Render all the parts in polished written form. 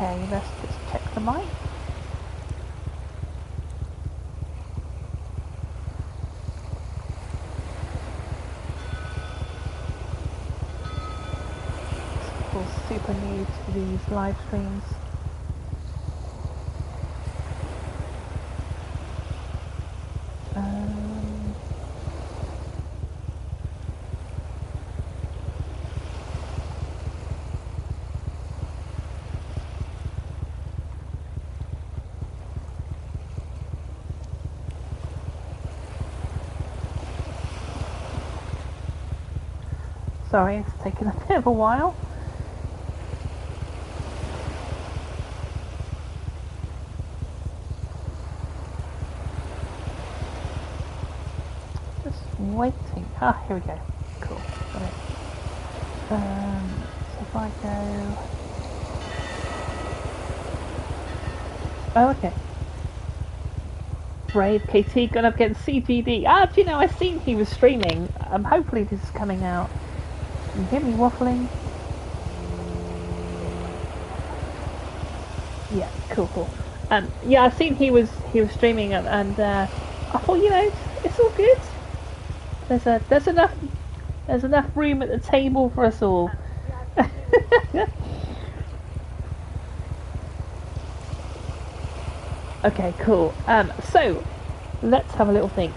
Okay, let's just check the mic. People super new to these live streams. Sorry, it's taken a bit of a while. Just waiting. Ah, here we go. Cool. Got it. So if I go... Oh, okay. Brave KT gone up against CGD. Ah, do you know, I've seen he was streaming. Hopefully this is coming out. Can you hear me waffling? Yeah, cool. Yeah, I've seen he was streaming, and I thought, you know, it's all good. There's enough room at the table for us all. Okay, cool. So let's have a little think.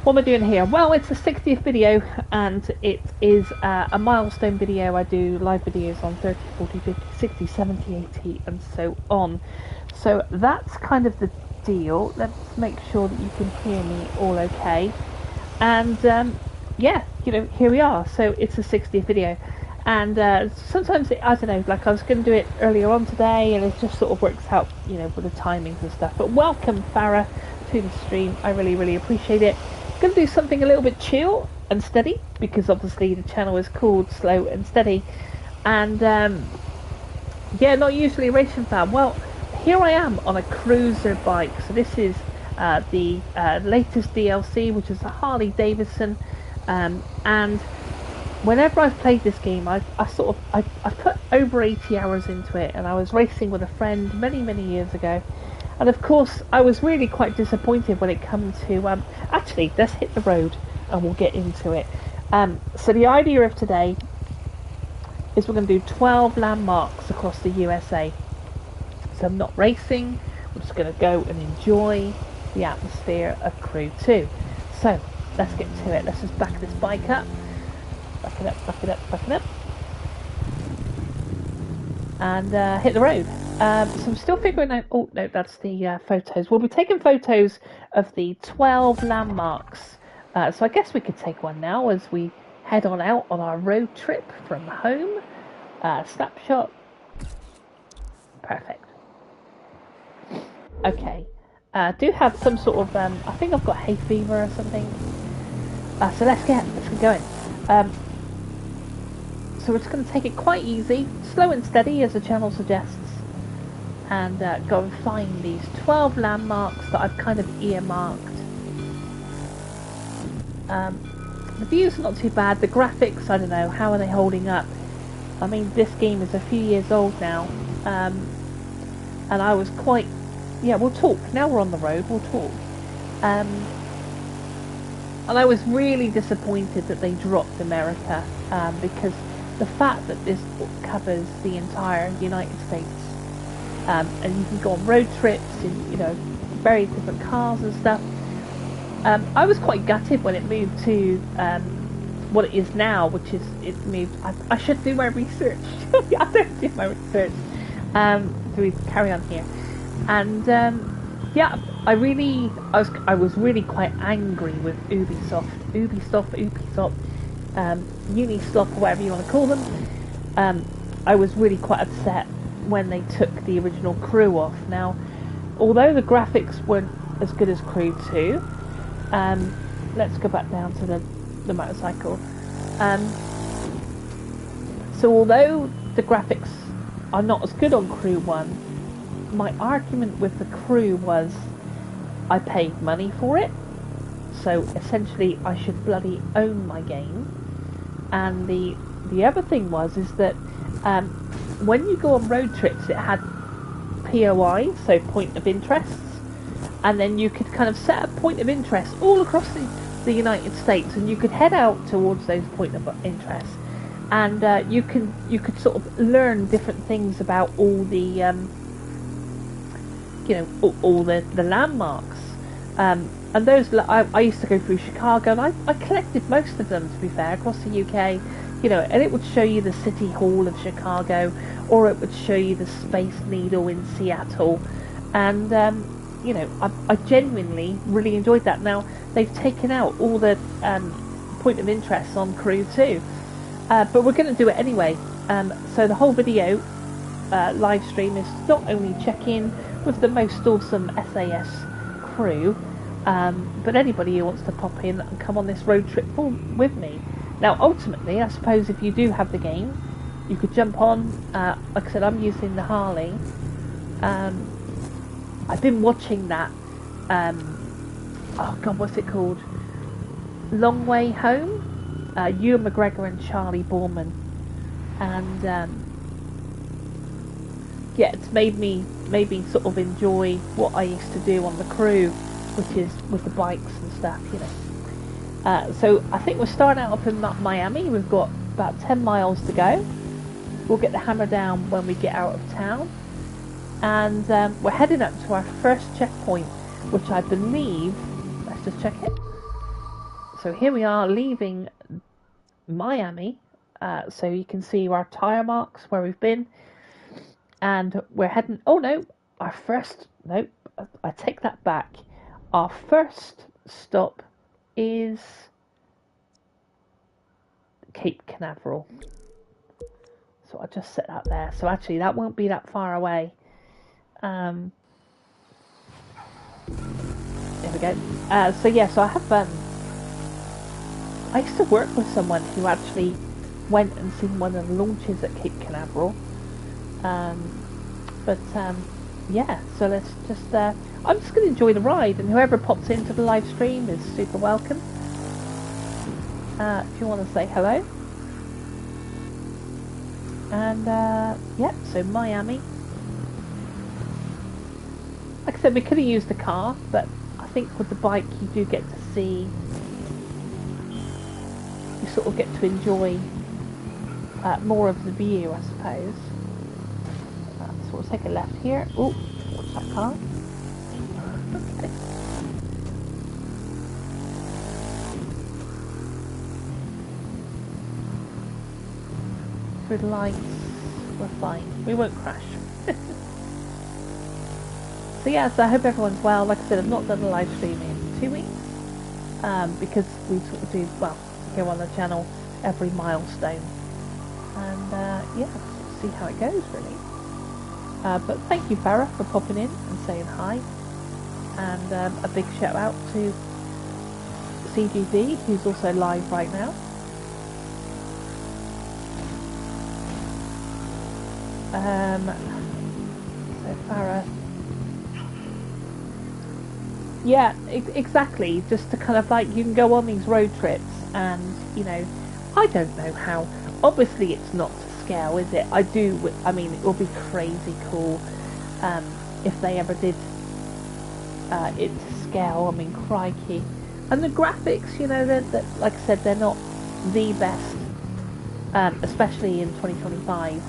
What am I doing here? Well, it's the 60th video, and it is a milestone video. I do live videos on 30, 40, 50, 60, 70, 80, and so on. So that's kind of the deal. Let's make sure that you can hear me all okay. And yeah, you know, here we are. So it's the 60th video. And sometimes, I don't know, like I was going to do it earlier on today, and it just sort of works out, you know, with the timings and stuff. But welcome, Farah, to the stream. I really appreciate it. Going to do something a little bit chill and steady, because obviously the channel is called Slow and Steady. And yeah, not usually a racing fan. Well, here I am on a cruiser bike. So this is the latest DLC, which is a Harley Davidson. And whenever I've played this game, I put over 80 hours into it, and I was racing with a friend many years ago. And of course, I was really quite disappointed when it came to... actually, let's hit the road and we'll get into it. So the idea of today is we're going to do 12 landmarks across the USA. So I'm not racing, we're just going to go and enjoy the atmosphere of Crew 2. So, let's get to it. Let's just back this bike up. Back it up. And hit the road. So I'm still figuring out... Oh, no, that's the photos. We'll be taking photos of the 12 landmarks. So I guess we could take one now as we head on out on our road trip from home. Snapshot. Perfect. Okay. Do have some sort of... I think I've got hay fever or something. So let's get going. So we're just going to take it quite easy, slow and steady as the channel suggests, and go and find these 12 landmarks that I've kind of earmarked. The views are not too bad, the graphics, I don't know, how are they holding up? I mean, this game is a few years old now, and I was quite... Yeah, we'll talk, now we're on the road, we'll talk. And I was really disappointed that they dropped America, because the fact that this book covers the entire United States, and you can go on road trips in, you know, very different cars and stuff. I was quite gutted when it moved to what it is now, which is it's moved. I should do my research. I don't do my research. So we carry on here, and yeah, I was really quite angry with Ubisoft, Unisoft, whatever you want to call them. I was really quite upset when they took the original Crew off. Now, although the graphics weren't as good as Crew 2, let's go back down to the motorcycle. So although the graphics are not as good on Crew 1, my argument with the Crew was I paid money for it, so essentially I should bloody own my game. And the other thing is that when you go on road trips, it had POI, so point of interests, and then you could kind of set a point of interest all across the United States, and you could head out towards those point of interests, and you could sort of learn different things about all the all the landmarks. And those, I used to go through Chicago, and I collected most of them, to be fair, across the UK, and it would show you the City Hall of Chicago, or it would show you the Space Needle in Seattle, and, I genuinely really enjoyed that. Now, they've taken out all the point of interest on Crew too, but we're going to do it anyway. So the whole video live stream is not only check in with the most awesome SAS crew, but anybody who wants to pop in and come on this road trip with me. Now, ultimately, I suppose if you do have the game, you could jump on. Like I said, I'm using the Harley. I've been watching that. Oh God, what's it called? Long Way Home. Ewan McGregor and Charlie Boorman, and yeah, it's made me sort of enjoy what I used to do on the Crew, which is with the bikes and stuff, So I think we're starting out up in Miami. We've got about 10 miles to go. We'll get the hammer down when we get out of town. And we're heading up to our first checkpoint, which I believe, let's just check it. So here we are leaving Miami. So you can see our tyre marks where we've been. And we're heading, nope, I take that back. Our first stop is Cape Canaveral. So I'll just set that there. So actually that won't be that far away. There we go. So I have, I used to work with someone who actually went and seen one of the launches at Cape Canaveral. Yeah, so let's just, I'm just going to enjoy the ride, and whoever pops into the live stream is super welcome. If you want to say hello. And, yeah, so Miami. Like I said, we could have used the car, but I think with the bike you do get to see, you sort of get to enjoy more of the view, I suppose. So we'll take a left here. Oh, watch that car. Okay. Through the lights, we're fine. We won't crash. So yeah, so I hope everyone's well. Like I said, I've not done a live stream in 2 weeks because we sort of do, well, here on the channel every milestone, and yeah, see how it goes really. But thank you, Farah, for popping in and saying hi, and a big shout out to CGV, who's also live right now. So Farah, yeah, exactly. Just to kind of like, you can go on these road trips, and I don't know how. Obviously, it's not to scale, is it? I mean, it will be crazy cool if they ever did it to scale. I mean, crikey. And the graphics, they're, like I said, they're not the best, especially in 2025.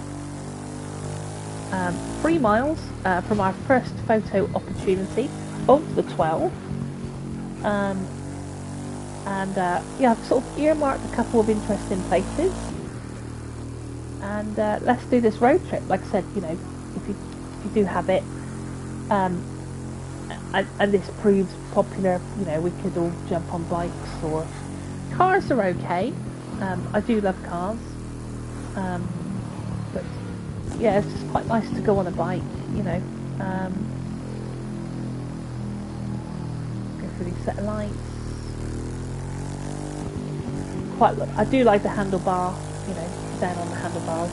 3 miles from our first photo opportunity of the 12. Yeah, I've sort of earmarked a couple of interesting places. And let's do this road trip. Like I said, if you do have it, and this proves popular, we could all jump on bikes, or cars are okay. I do love cars, but yeah, it's just quite nice to go on a bike, go through these set of lights. I do like the handlebar, down on the handlebars.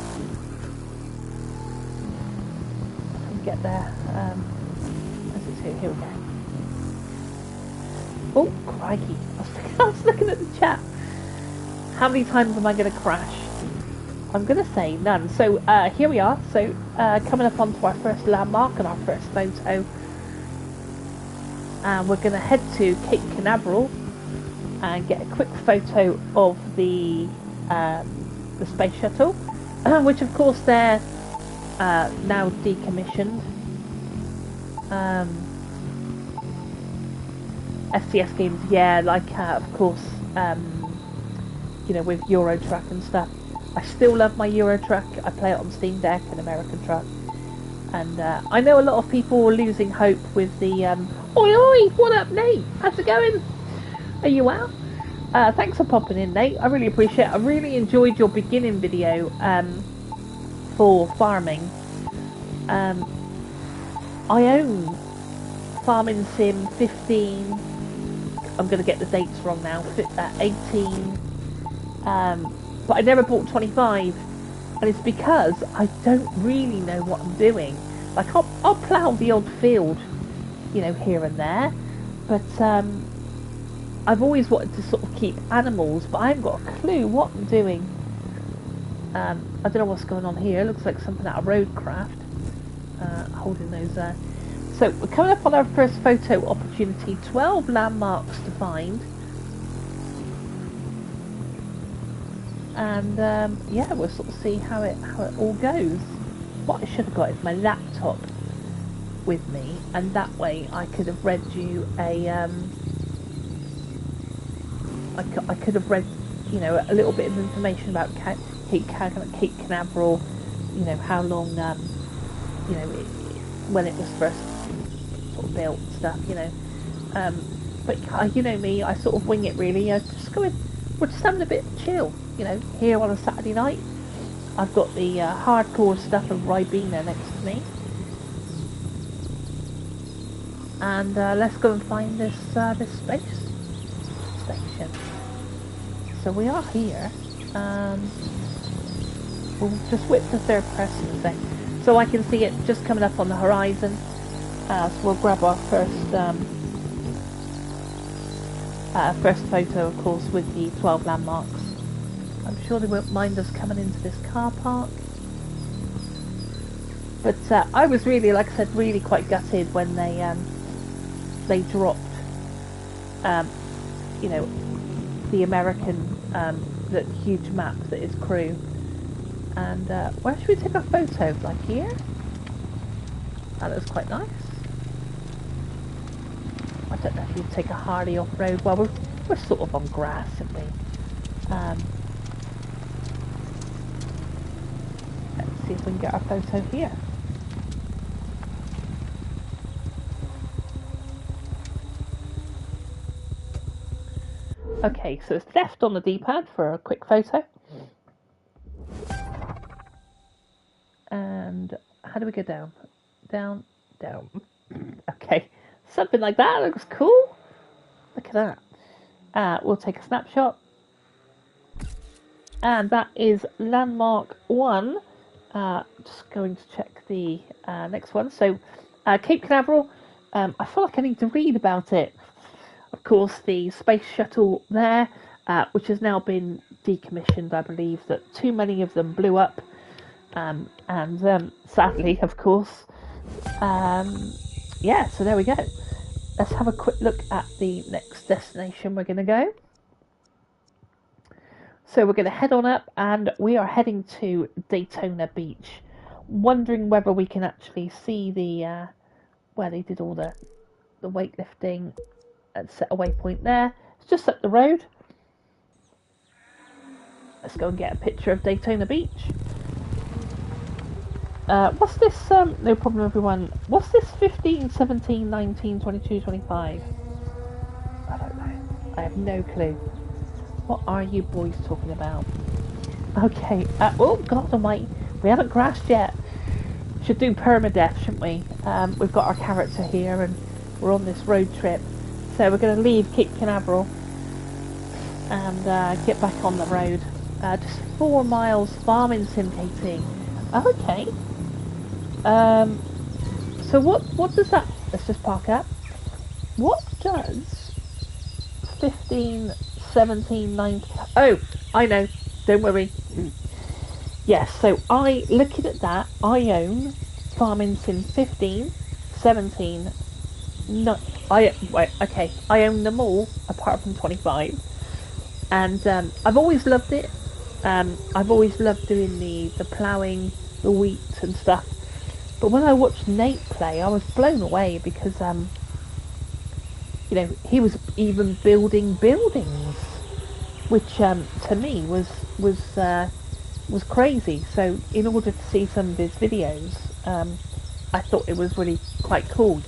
And get there. Here we go. Oh, crikey. I was looking at the chat. How many times am I going to crash? I'm going to say none. So here we are. So coming up onto our first landmark and our first photo. And we're going to head to Cape Canaveral and get a quick photo of the space shuttle, which of course they're now decommissioned. SCS games, yeah, like of course, you know, with Euro Truck and stuff. I still love my Euro Truck. I play it on Steam Deck and American Truck. And I know a lot of people are losing hope with the oi oi, what up Nate? How's it going? Are you well? Thanks for popping in, Nate. I really appreciate it. I really enjoyed your beginning video for farming. I own Farming Sim 15. I'm going to get the dates wrong now. 18. But I never bought 25. And it's because I don't really know what I'm doing. Like, I'll plough the odd field, you know, here and there. But I've always wanted to sort of keep animals, but I haven't got a clue what I'm doing. I don't know what's going on here. It looks like something out of Roadcraft. Holding those there. So we're coming up on our first photo opportunity. 12 landmarks to find. And yeah, we'll sort of see how it all goes. What I should have got is my laptop with me, and that way I could have read you a I could have read, you know, a little bit of information about Cape Canaveral, you know, how long, you know, when it was first sort of built and stuff, you know. But you know me, I sort of wing it really. I just go in, we're just having a bit of chill, you know, here on a Saturday night. I've got the hardcore stuff of Ribena next to me. And let's go and find this space station. So we are here. We'll just whip the third person a sec, so I can see it just coming up on the horizon. So we'll grab our first photo, of course, with the 12 landmarks. I'm sure they won't mind us coming into this car park. But I was really, like I said, really quite gutted when they dropped, you know, the American, the huge map that is Crew. And where should we take our photo? Like here? That looks quite nice. I don't know if you'd take a Harley off-road. Well, we're sort of on grass, aren't we? Let's see if we can get our photo here. Okay, so it's left on the D-pad for a quick photo. And how do we go down? Down, down. Okay, something like that. Looks cool. Look at that. We'll take a snapshot. And that is landmark 1. Just going to check the next one. So, Cape Canaveral. I feel like I need to read about it. Of course, the space shuttle there, which has now been decommissioned. I believe that too many of them blew up. And sadly, of course, yeah, so there we go. Let's have a quick look at the next destination we're going to go. So we're going to head on up, and we are heading to Daytona Beach. Wondering whether we can actually see the where they did all the weightlifting and set a waypoint there. It's just up the road. Let's go and get a picture of Daytona Beach. What's this, no problem everyone, what's this 15, 17, 19, 22, 25? I don't know. I have no clue. What are you boys talking about? Okay, oh god almighty, we haven't crashed yet. Should do permadeath, shouldn't we? We've got our character here and we're on this road trip. So we're going to leave Cape Canaveral and get back on the road. Just 4 miles Farming Sim KT. Okay. So what does that, let's just park up. What does 15, 17, 19, oh, I know, don't worry. Yes, so looking at that, I own Farming Sim 15, 17. No, I own them all apart from 25, and I've always loved it. I've always loved doing the ploughing, the wheat and stuff. But when I watched Nate play, I was blown away because he was even building buildings, which to me was crazy. So in order to see some of his videos, I thought it was really quite cool.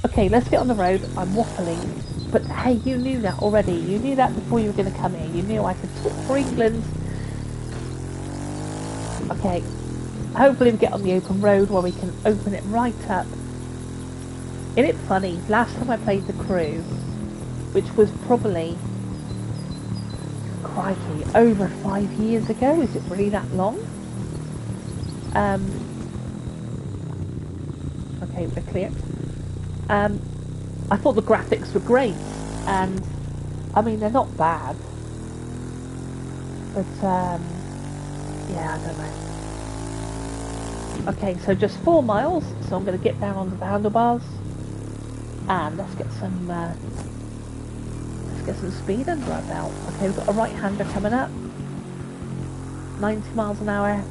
Okay, let's get on the road. I'm waffling. But hey, you knew that already. You knew that before you were going to come here. You knew I could talk for England. Okay, hopefully we get on the open road where we can open it right up. Isn't it funny? Last time I played the crew, which was probably, crikey, over 5 years ago. Is it really that long? Okay, we're clear. I thought the graphics were great, and I mean they're not bad, but yeah, I don't know. Okay, so just 4 miles, so I'm going to get down onto the handlebars, and let's get some speed under our belt. Okay, we've got a right-hander coming up, 90 miles an hour.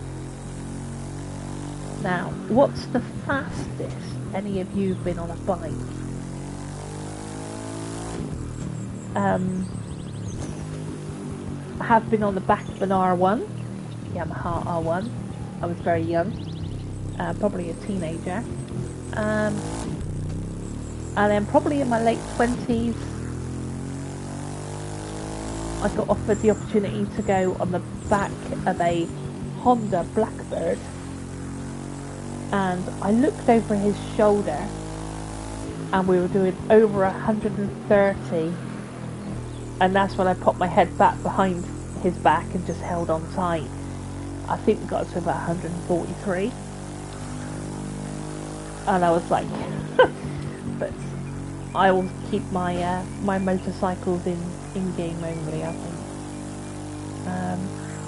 Now, what's the fastest any of you have been on a bike? I have been on the back of an R1, Yamaha R1. I was very young, probably a teenager. And then probably in my late 20s, I got offered the opportunity to go on the back of a Honda Blackbird. And I looked over his shoulder and we were doing over 130, and that's when I popped my head back behind his back and just held on tight. I think we got to about 143, and I was like but I will keep my my motorcycles in game only, I think.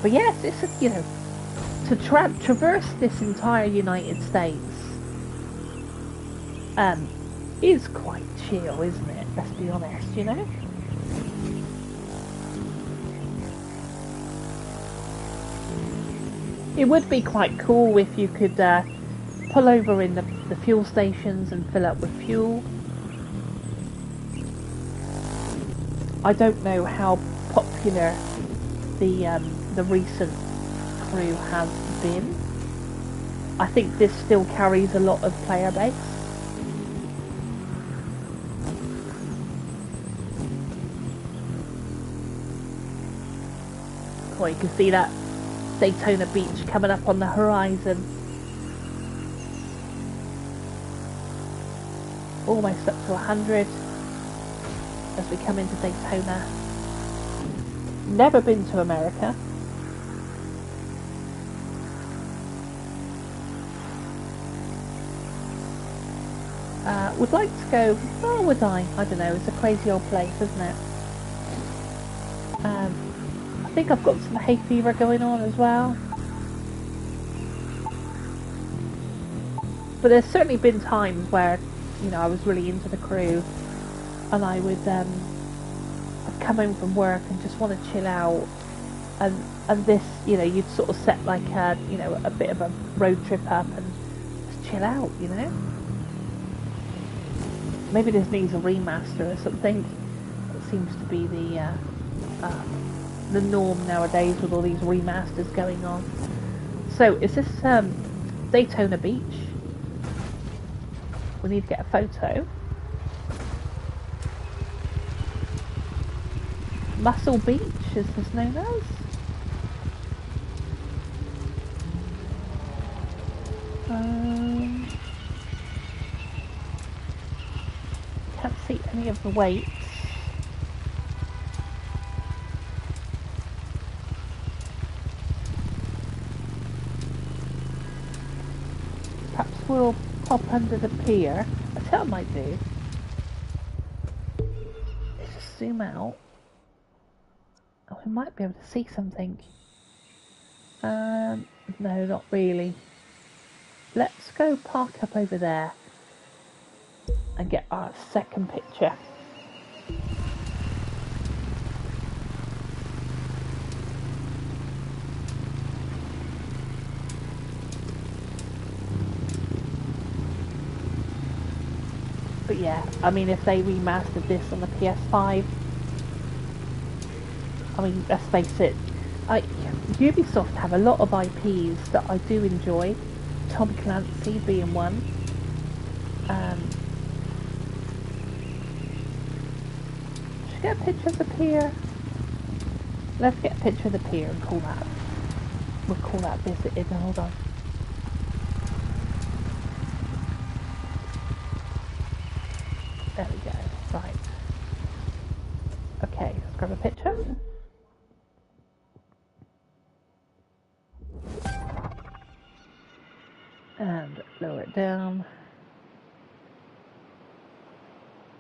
But yes, it's to traverse this entire United States is quite chill, isn't it? Let's be honest, It would be quite cool if you could pull over in the fuel stations and fill up with fuel. I don't know how popular the recent crew has been. I think this still carries a lot of player base. Oh, you can see that Daytona Beach coming up on the horizon. Almost up to 100 as we come into Daytona. Never been to America. Would like to go. Oh, would I? I don't know. It's a crazy old place, isn't it? I think I've got some hay fever going on as well. But there's certainly been times where, I was really into the crew, and I would I'd come home from work and just want to chill out, and this, you'd sort of set like a bit of a road trip up and just chill out, Maybe this needs a remaster or something. It seems to be the norm nowadays with all these remasters going on. So, is this Daytona Beach? We need to get a photo. Muscle Beach, is this known as? Can't see any of the weights. Perhaps we'll pop under the pier. I tell what I might do. Let's just zoom out. Oh, we might be able to see something. No, not really. Let's go park up over there and get our second picture. But yeah, I mean, if they remastered this on the PS5, I mean, let's face it, Ubisoft have a lot of IPs that I do enjoy, Tom Clancy being one. Should we get a picture of the pier? Let's get a picture of the pier and call that. We'll call that visited. Hold on. There we go. Right. Okay, let's grab a picture. And lower it down.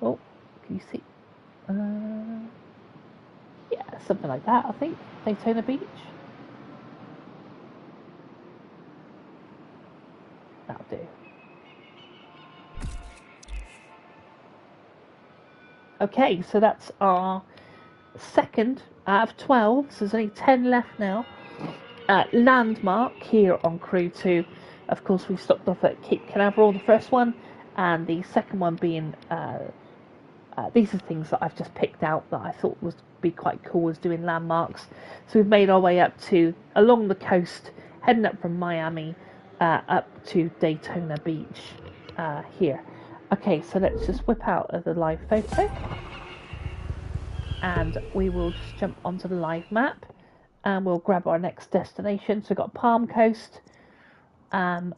Oh, can you see? Yeah, something like that, I think. Daytona Beach. That'll do. Okay, so that's our second out of 12, so there's only 10 left now. Landmark here on Crew 2. Of course, we stopped off at Cape Canaveral, the first one, and the second one being, these are things that I've just picked out that I thought would be quite cool as doing landmarks. So we've made our way up to, along the coast, heading up from Miami, up to Daytona Beach, here. Okay, so let's just whip out of the live photo. And we will just jump onto the live map. And we'll grab our next destination. So we've got Palm Coast. I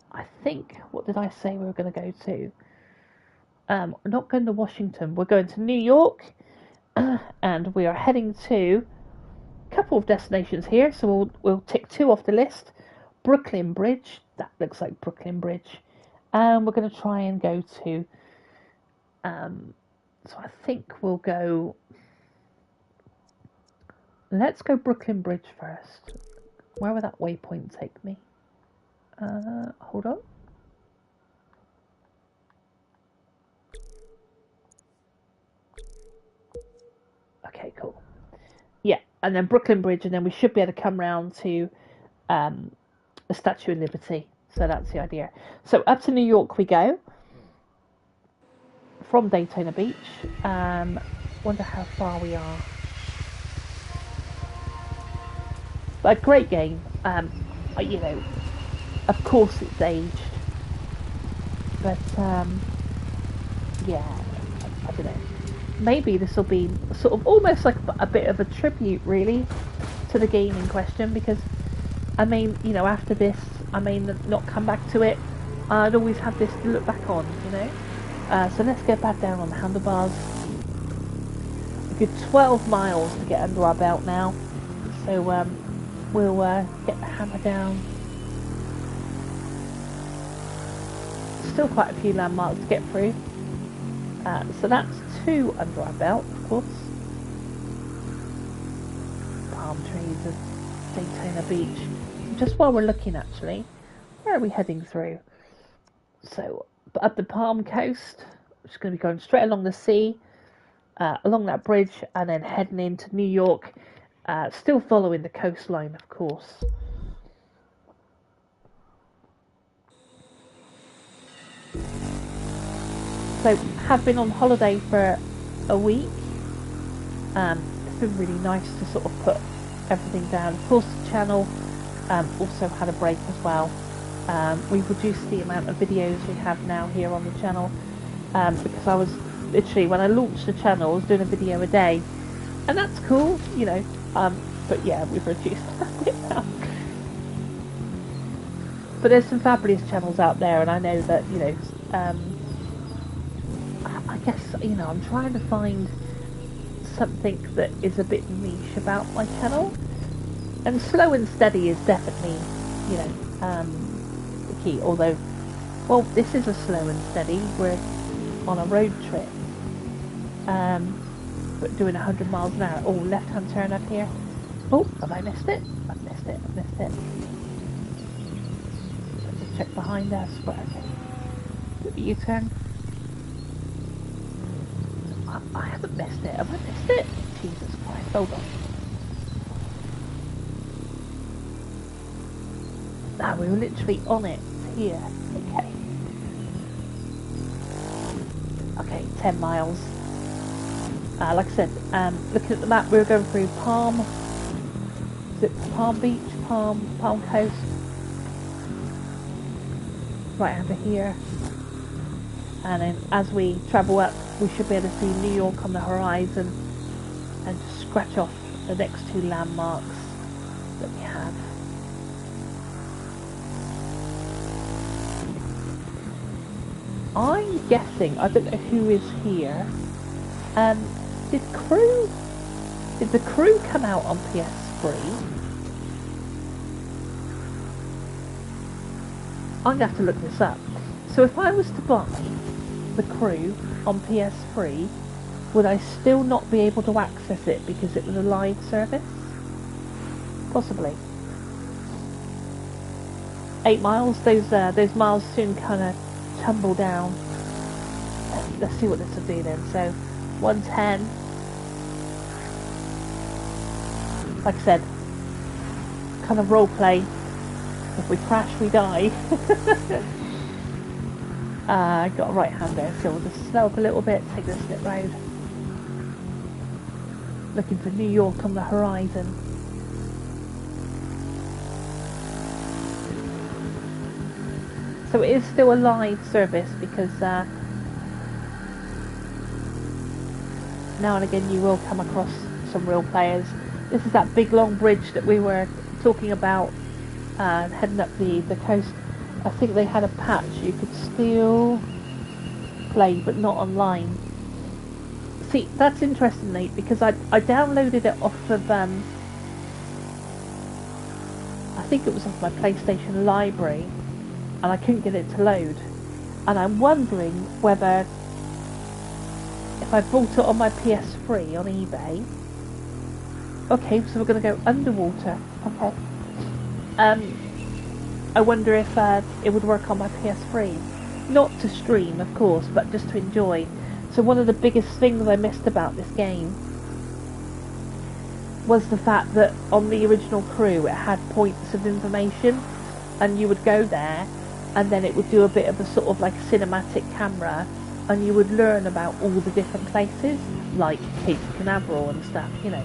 think, what did I say we were going to go to? We're not going to Washington. We're going to New York. And we are heading to a couple of destinations here. So we'll tick 2 off the list. Brooklyn Bridge. That looks like Brooklyn Bridge. And we're going to try and go to... so I think we'll go... Let's go Brooklyn Bridge first. Where will that waypoint take me? Hold on. Okay, cool. Yeah, and then Brooklyn Bridge, and then we should be able to come round to the Statue of Liberty. So that's the idea. So up to New York we go. From Daytona Beach. Wonder how far we are. But a great game. You know, of course it's aged, but yeah, I don't know. Maybe this will be sort of almost like a bit of a tribute, really, to the game in question. Because I mean, you know, after this, I may not come back to it. I'd always have this to look back on, you know. So let's get back down on the handlebars. A good 12 miles to get under our belt now. So we'll get the hammer down. Still quite a few landmarks to get through. So that's 2 under our belt, of course. Palm trees of Daytona Beach. Just while we're looking, actually, where are we heading through? So, up the Palm Coast, we're just going to be going straight along the sea, along that bridge, and then heading into New York. Still following the coastline, of course. So, have been on holiday for a week. It's been really nice to sort of put everything down. Of course, the channel also had a break as well. We've reduced the amount of videos we have now here on the channel because I was literally, when I launched the channel, I was doing a video a day, and that's cool, you know. But yeah, we've reduced that now. But there's some fabulous channels out there, and I know that, you know, I guess, you know, I'm trying to find something that is a bit niche about my channel, and slow and steady is definitely, you know, the key. Although, well, this is a slow and steady. We're on a road trip, but doing 100 miles an hour. Oh, left-hand turn up here. Oh, have I missed it? I've missed it, I've missed it. Let's just check behind us. Right, okay. Do the U-turn. I haven't missed it. Have I missed it? Jesus Christ, hold on. Ah, we were literally on it. Here. Okay. Okay, 10 miles. Like I said, looking at the map, we were going through Palm. Is it Palm Beach? Palm Coast? Right under here. And then as we travel up, we should be able to see New York on the horizon and just scratch off the next two landmarks that we have. I'm guessing, I don't know who is here. Did the crew come out on PS3? I'm going to have to look this up. So if I was to buy the crew on PS3, would I still not be able to access it because it was a live service? Possibly. 8 miles, those miles soon kind of tumble down. Let's see what this will do then. So 110. Like I said, kind of role play. If we crash, we die. Got a right hander, so we'll just slow up a little bit, take the slip road. Looking for New York on the horizon. So it is still a live service because now and again you will come across some real players. This is that big long bridge that we were talking about heading up the coast. I think they had a patch you could still play but not online. See, that's interesting, Nate, because I downloaded it off of I think it was off my PlayStation library and I couldn't get it to load, and I'm wondering whether if I bought it on my PS3 on eBay. Okay, so we're going to go underwater. Okay. I wonder if it would work on my PS3. Not to stream, of course, but just to enjoy. So one of the biggest things I missed about this game was the fact that on the original crew it had points of information, and you would go there and then it would do a bit of a sort of like cinematic camera, and you would learn about all the different places, like Cape Canaveral and stuff, you know.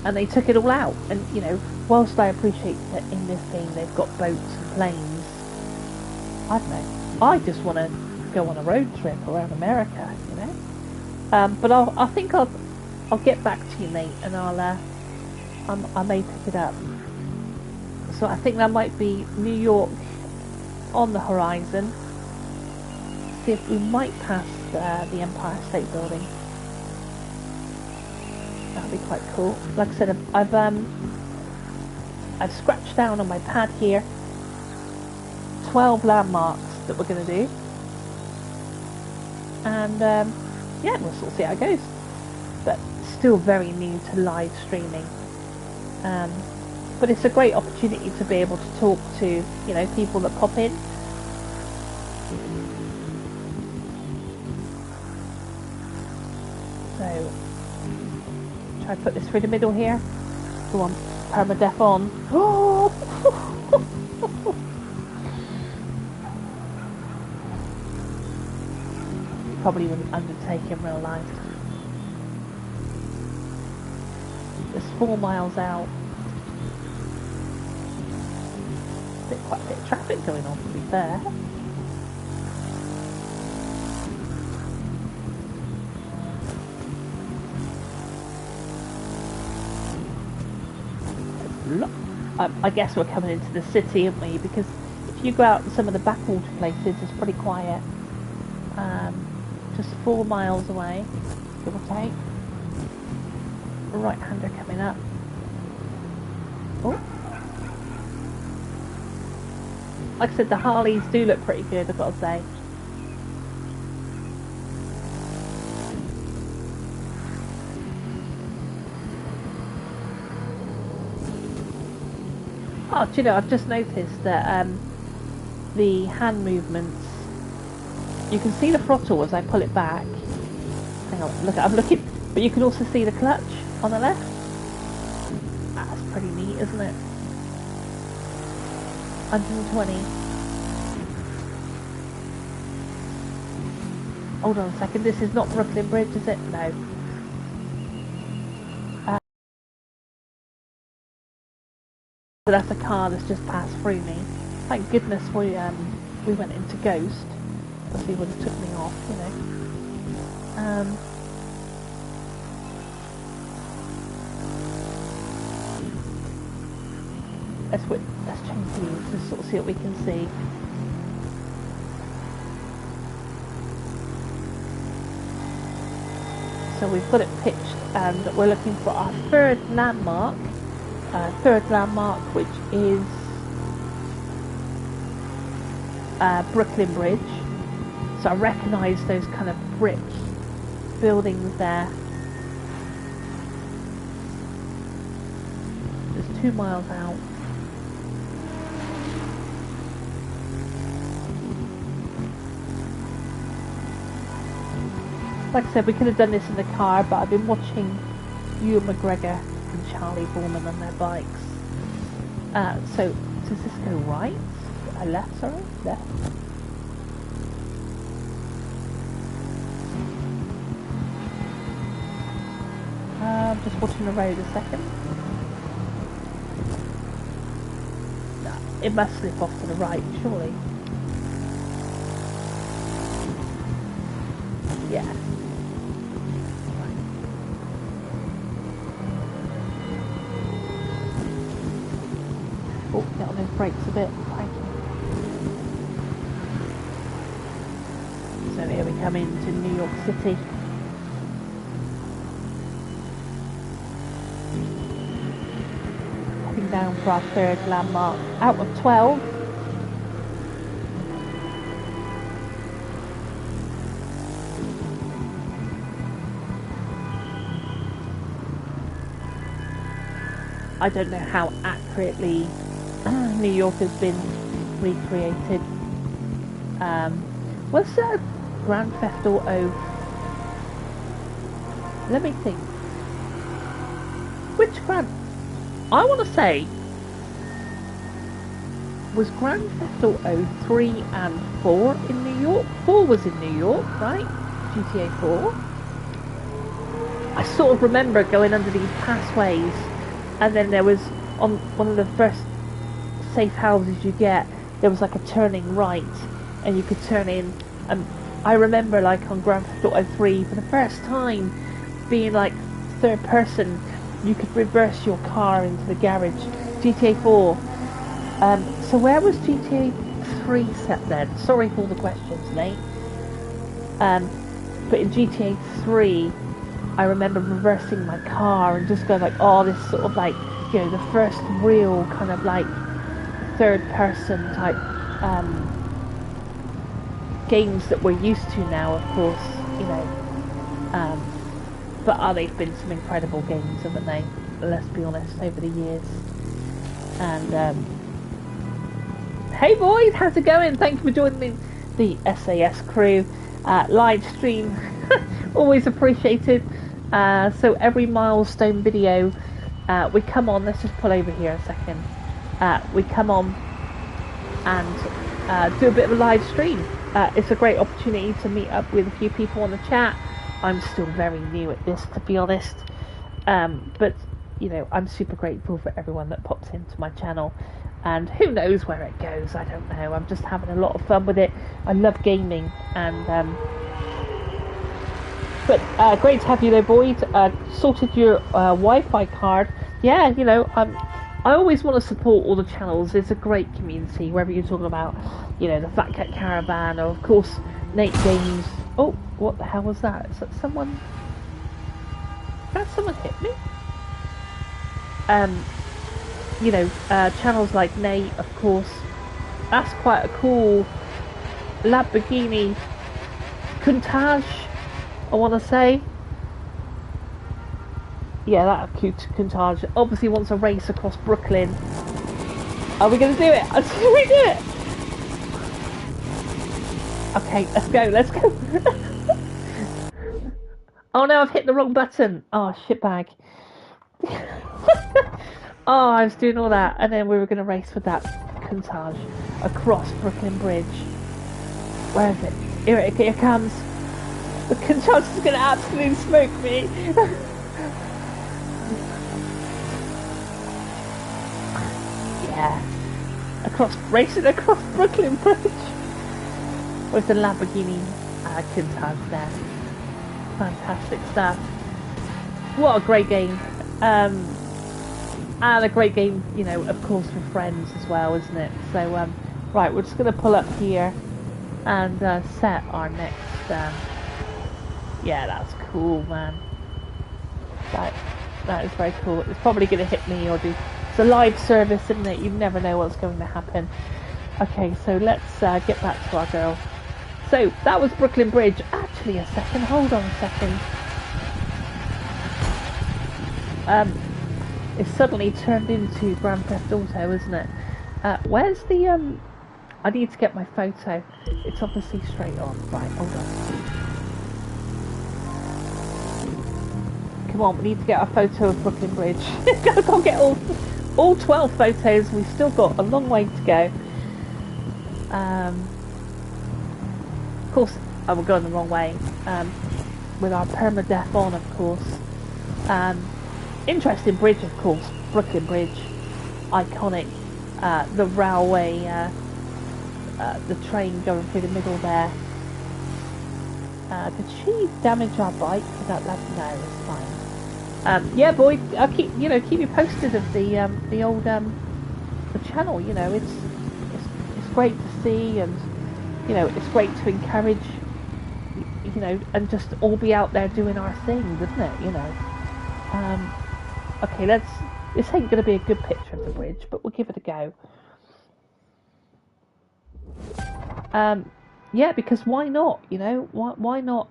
And they took it all out, and you know, whilst I appreciate that in this game they've got boats and planes, I don't know, I just want to go on a road trip around America, you know. But I think I'll get back to you, mate, and I may pick it up. So I think that might be New York on the horizon. See if we might pass the Empire State Building. That'd be quite cool. Like I said, I've scratched down on my pad here 12 landmarks that we're going to do, and yeah, we'll sort of see how it goes. But still very new to live streaming. But it's a great opportunity to be able to talk to, you know, people that pop in. So try to put this through the middle here. Go on, permadeath on. Oh! Probably wouldn't undertake in real life. Just 4 miles out. Quite a bit of traffic going on, to be fair. I guess we're coming into the city, aren't we? Because if you go out to some of the backwater places, it's pretty quiet. Just 4 miles away, give or take. Right-hander coming up. Oh. Like I said, the Harleys do look pretty good, I've got to say. Oh, do you know, I've just noticed that the hand movements, you can see the throttle as I pull it back. Hang on, look, I'm looking, but you can also see the clutch on the left. That's pretty neat, isn't it? 120. Hold on a second, this is not Brooklyn Bridge, is it? No. So that's a car that's just passed through me. Thank goodness we went into Ghost, because he would have took me off, you know. Let's change views to sort of see what we can see. So we've got it pitched, and we're looking for our third landmark, which is Brooklyn Bridge. So I recognise those kind of brick buildings there. It's 2 miles out. Like I said, we could have done this in the car, but I've been watching Ewan McGregor and Charlie Borman on their bikes. So does this go right? Left, sorry? Left. Just watching the road a second. No, it must slip off to the right, surely. Yeah. Oh, get on those brakes a bit. Thank you. So here we come into New York City. Heading down for our third landmark out of 12. I don't know how accurately New York has been recreated. Was that Grand Theft Auto? Let me think. Which Grand? I want to say was Grand Theft Auto 3 and 4 in New York. 4 was in New York, right? GTA 4. I sort of remember going under these passways, and then there was on one of the first safe houses you get, there was like a turning right, and you could turn in. And I remember, like on Grand Theft Auto 3, for the first time, being like third person, you could reverse your car into the garage. GTA 4. So where was GTA 3 set then? Sorry for all the questions, Nate. But in GTA 3, I remember reversing my car and just going like, oh, this sort of like, you know, the first real kind of like third person type games that we're used to now, of course, you know. But they've been some incredible games, haven't they? Let's be honest, over the years. And hey boys, how's it going? Thank you for joining the SAS crew. Live stream, always appreciated. So every milestone video, we come on. Let's just pull over here a second. We come on and do a bit of a live stream. It's a great opportunity to meet up with a few people on the chat. I'm still very new at this, to be honest, but you know, I'm super grateful for everyone that pops into my channel, and who knows where it goes. I don't know. I'm just having a lot of fun with it. I love gaming, and but great to have you there, Boyd. Sorted your Wi-Fi card. Yeah, you know, I always want to support all the channels. It's a great community, whether you're talking about, you know, the Fat Cat Caravan, or of course Nate Games. Oh, what the hell was that? Is that someone? Did someone hit me? You know, channels like Nate, of course. That's quite a cool Lamborghini Countach, I want to say. Yeah, that cute Countach obviously wants a race across Brooklyn. Are we going to do it? Are we do it? Okay, let's go, let's go. Oh no, I've hit the wrong button. Oh, shitbag. Oh, I was doing all that, and then we were going to race with that countach across Brooklyn Bridge. Where is it? Here it comes. The countach is going to absolutely smoke me. Yeah. Racing across Brooklyn Bridge. With the Lamborghini countach there. Fantastic stuff. What a great game. And a great game, you know, of course, with friends as well, isn't it? So, right, we're just going to pull up here and set our next... yeah, that's cool, man. That is very cool. It's probably going to hit me or do... It's a live service, isn't it? You never know what's going to happen. Okay, so let's get back to our girl. So, that was Brooklyn Bridge. Actually, a second. Hold on a second. It's suddenly turned into Grand Theft Auto, isn't it? Where's the, I need to get my photo. It's obviously straight on. Right, hold on. Come on, we need to get our photo of Brooklyn Bridge. Gotta get all 12 photos. We've still got a long way to go. Of course, I will go in the wrong way. With our permadeath on, of course. Interesting bridge, of course, Brooklyn Bridge, iconic. The railway, the train going through the middle there. Did she damage our bike? No, it's fine. Yeah, boy, I'll keep you posted of the old the channel. You know, it's great to see, and you know, it's great to encourage. You know, and just all be out there doing our thing, isn't it? You know. Okay, this ain't going to be a good picture of the bridge, but we'll give it a go. Yeah, because why not, you know, why not,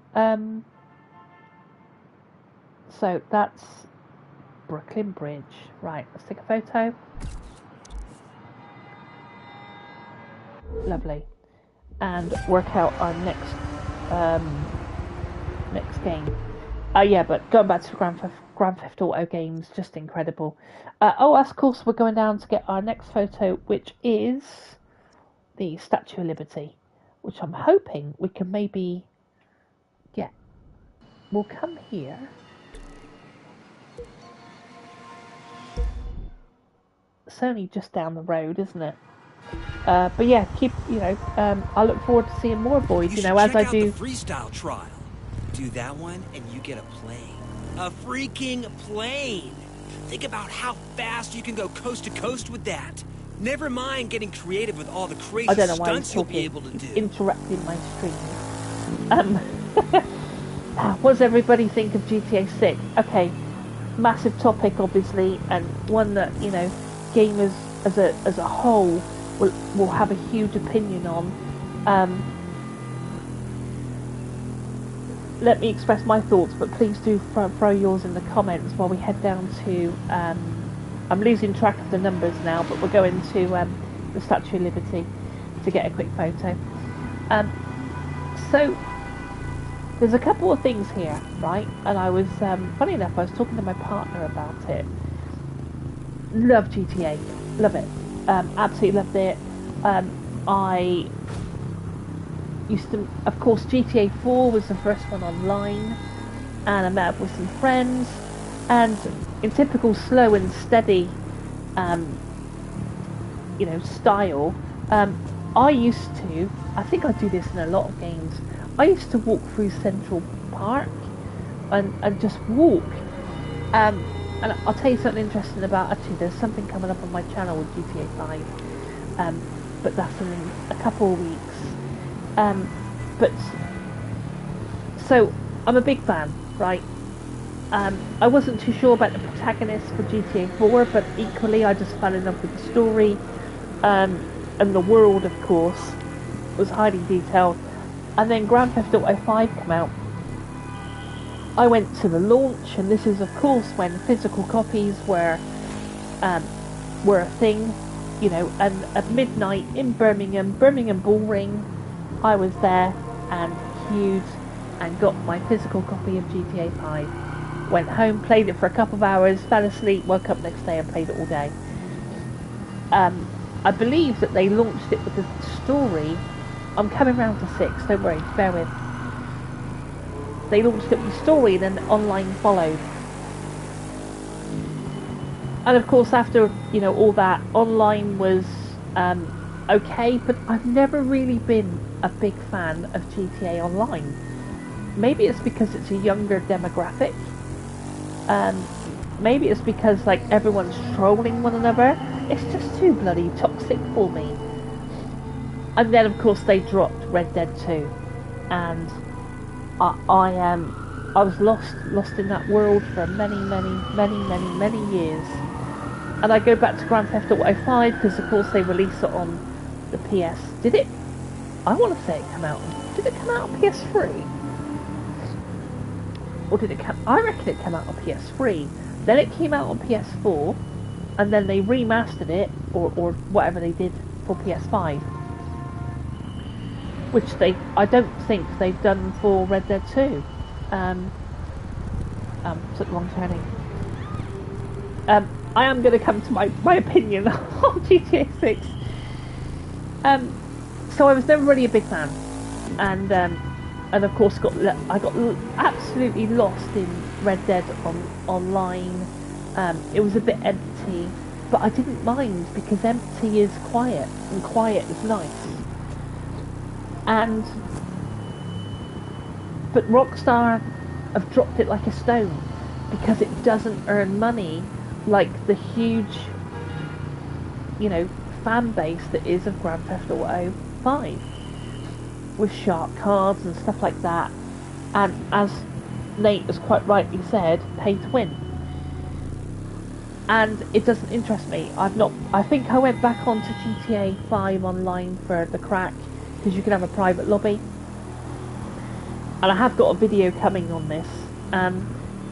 so that's Brooklyn Bridge. Right, let's take a photo. Lovely. And work out our next game. Yeah, but going back to Grand Theft Auto games, just incredible. Oh, of course, we're going down to get our next photo, which is the Statue of Liberty, which I'm hoping we can maybe get. We'll come here. It's only just down the road, isn't it? But yeah, I look forward to seeing more boys. You know, as I do. The freestyle trial. Do that one, and you get a plane. A freaking plane! Think about how fast you can go coast to coast with that. Never mind getting creative with all the crazy stunts you'll be able to do. Interrupting my stream. What does everybody think of GTA 6? Okay, massive topic, obviously, and one that, you know, gamers as a whole will have a huge opinion on. Let me express my thoughts, but please do throw yours in the comments while we head down to, I'm losing track of the numbers now, but we're going to the Statue of Liberty to get a quick photo. So, there's a couple of things here, right? And I was, funny enough, I was talking to my partner about it. Love GTA, love it, absolutely loved it. I used to, of course, GTA 4 was the first one online, and I met up with some friends, and in typical slow and steady, you know, style, I used to, I think I do this in a lot of games, I used to walk through Central Park, and just walk, and I'll tell you something interesting about, actually, there's something coming up on my channel with GTA 5, but that's in a couple of weeks. But so I'm a big fan, right? I wasn't too sure about the protagonist for GTA 4, but equally I just fell in love with the story, and the world, of course, was highly detailed. And then Grand Theft Auto 5 came out. I went to the launch, and this is, of course, when physical copies were a thing. you know, and at midnight in Birmingham Bullring, I was there and queued and got my physical copy of GTA 5. Went home, played it for a couple of hours, fell asleep, woke up next day and played it all day. I believe that they launched it with the story. I'm coming round to 6, don't worry, bear with. They launched it with the story, then online followed. And of course, after, you know, all that, online was okay, but I've never really been a big fan of GTA Online. Maybe it's because it's a younger demographic. Maybe it's because, like, everyone's trolling one another. It's just too bloody toxic for me. And then, of course, they dropped Red Dead 2, and I was lost in that world for many years. And I go back to Grand Theft Auto 5 because, of course, they released it on the PS. Did it? I want to say it came out. Did it come out on PS3? Or did it come? I reckon it came out on PS3. Then it came out on PS4, and then they remastered it, or whatever they did for PS5. Which I don't think they've done for Red Dead 2. Took a long turning. I am going to come to my opinion on GTA 6. So I was never really a big fan, and of course I got absolutely lost in Red Dead Online. It was a bit empty, but I didn't mind because empty is quiet, and quiet is nice. But Rockstar have dropped it like a stone because it doesn't earn money like the huge, you know, fan base that is of Grand Theft Auto 5 with shark cards and stuff like that. And as Nate has quite rightly said, pay to win. And it doesn't interest me. I think I went back onto GTA 5 online for the crack, because you can have a private lobby, and I have got a video coming on this,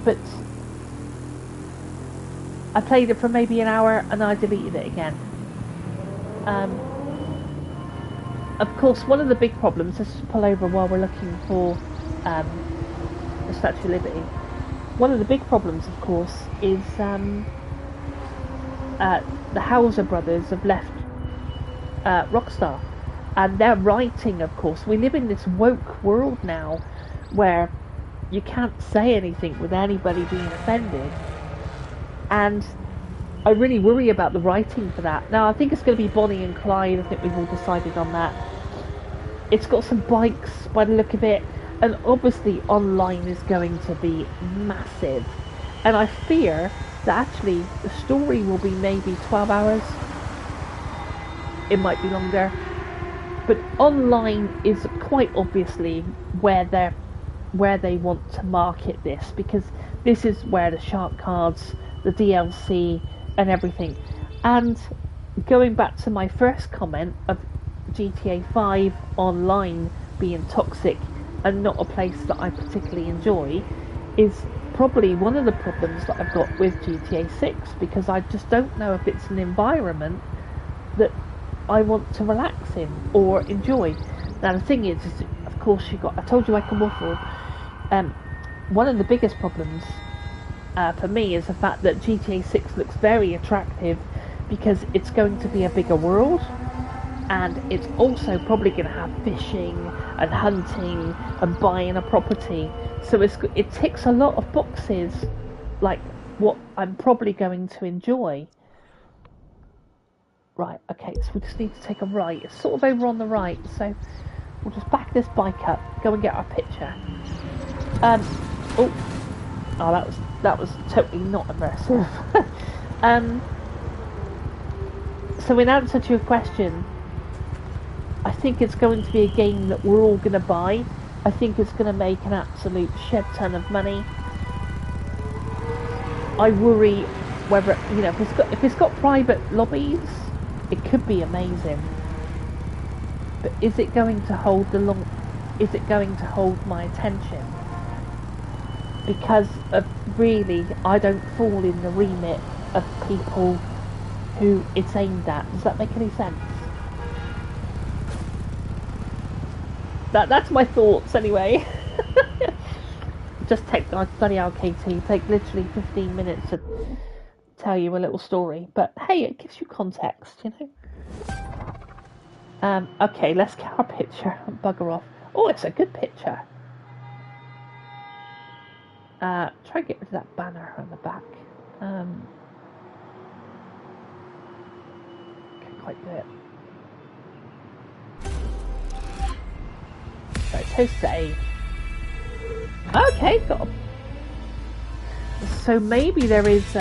but I played it for maybe an hour and I deleted it again. Of course, one of the big problems, let's just pull over while we're looking for the Statue of Liberty. One of the big problems, of course, is the Hauser brothers have left Rockstar. And their writing, of course, we live in this woke world now where you can't say anything with anybody being offended. And I really worry about the writing for that. Now, I think it's going to be Bonnie and Clyde. I think we've all decided on that. It's got some bikes by the look of it. And obviously online is going to be massive. And I fear that actually the story will be maybe 12 hours. It might be longer. But online is quite obviously where they want to market this, because this is where the shark cards, the DLC and everything. And going back to my first comment of GTA 5 online being toxic and not a place that I particularly enjoy, is probably one of the problems that I've got with GTA 6, because I just don't know if it's an environment that I want to relax in or enjoy. Now the thing is of course I told you I can waffle. One of the biggest problems for me is the fact that GTA 6 looks very attractive because it's going to be a bigger world, and it's also probably going to have fishing and hunting and buying a property. So it ticks a lot of boxes, like what I'm probably going to enjoy. Right, okay, so we just need to take a right. It's sort of over on the right, so we'll just back this bike up, go and get our picture. That was totally not immersive. So in answer to your question, I think it's going to be a game that we're all going to buy. I think it's going to make an absolute shed ton of money. I worry whether, you know, if it's got private lobbies, it could be amazing, but is it going to hold my attention? Because really, I don't fall in the remit of people who it's aimed at. Does that make any sense? That's my thoughts anyway. Just take bloody RKT. Take literally 15 minutes to tell you a little story, but hey, it gives you context, you know. Okay, let's get our picture. Bugger off. Oh, it's a good picture. Try and get rid of that banner on the back. Can't quite do it. Right, so save. Okay, got a... So maybe there is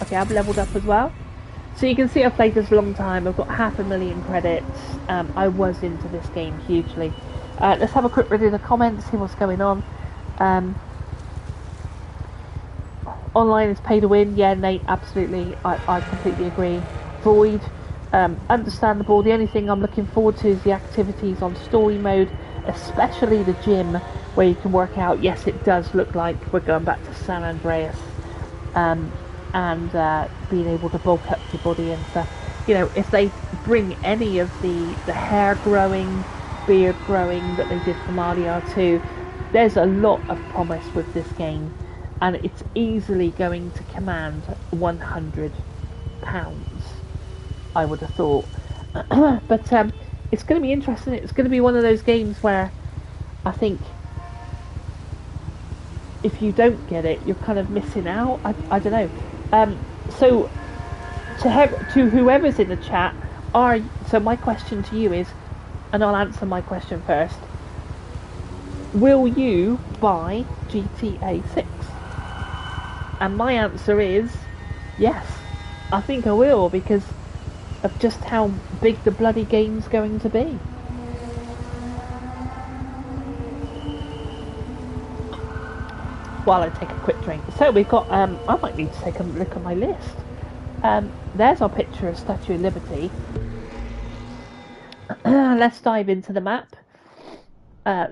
okay, I've leveled up as well. So you can see I've played this a long time. I've got 500,000 credits. I was into this game hugely. Let's have a quick read in the comments, see what's going on. Online is pay to win. Yeah, Nate, absolutely. I completely agree. Void, understandable. The only thing I'm looking forward to is the activities on story mode, especially the gym, where you can work out. Yes, it does look like we're going back to San Andreas. And being able to bulk up your body and stuff. You know, if they bring any of the hair growing, beard growing that they did from RDR2, there's a lot of promise with this game, and it's easily going to command £100, I would have thought. But it's going to be interesting. It's going to be one of those games where I think if you don't get it, you're kind of missing out. I don't know. So to whoever's in the chat, so my question to you is, and I'll answer my question first, will you buy GTA 6? And my answer is yes, I think I will, because of just how big the bloody game's going to be. While I take a quick drink. So we've got, I might need to take a look at my list. There's our picture of Statue of Liberty. Let's dive into the map.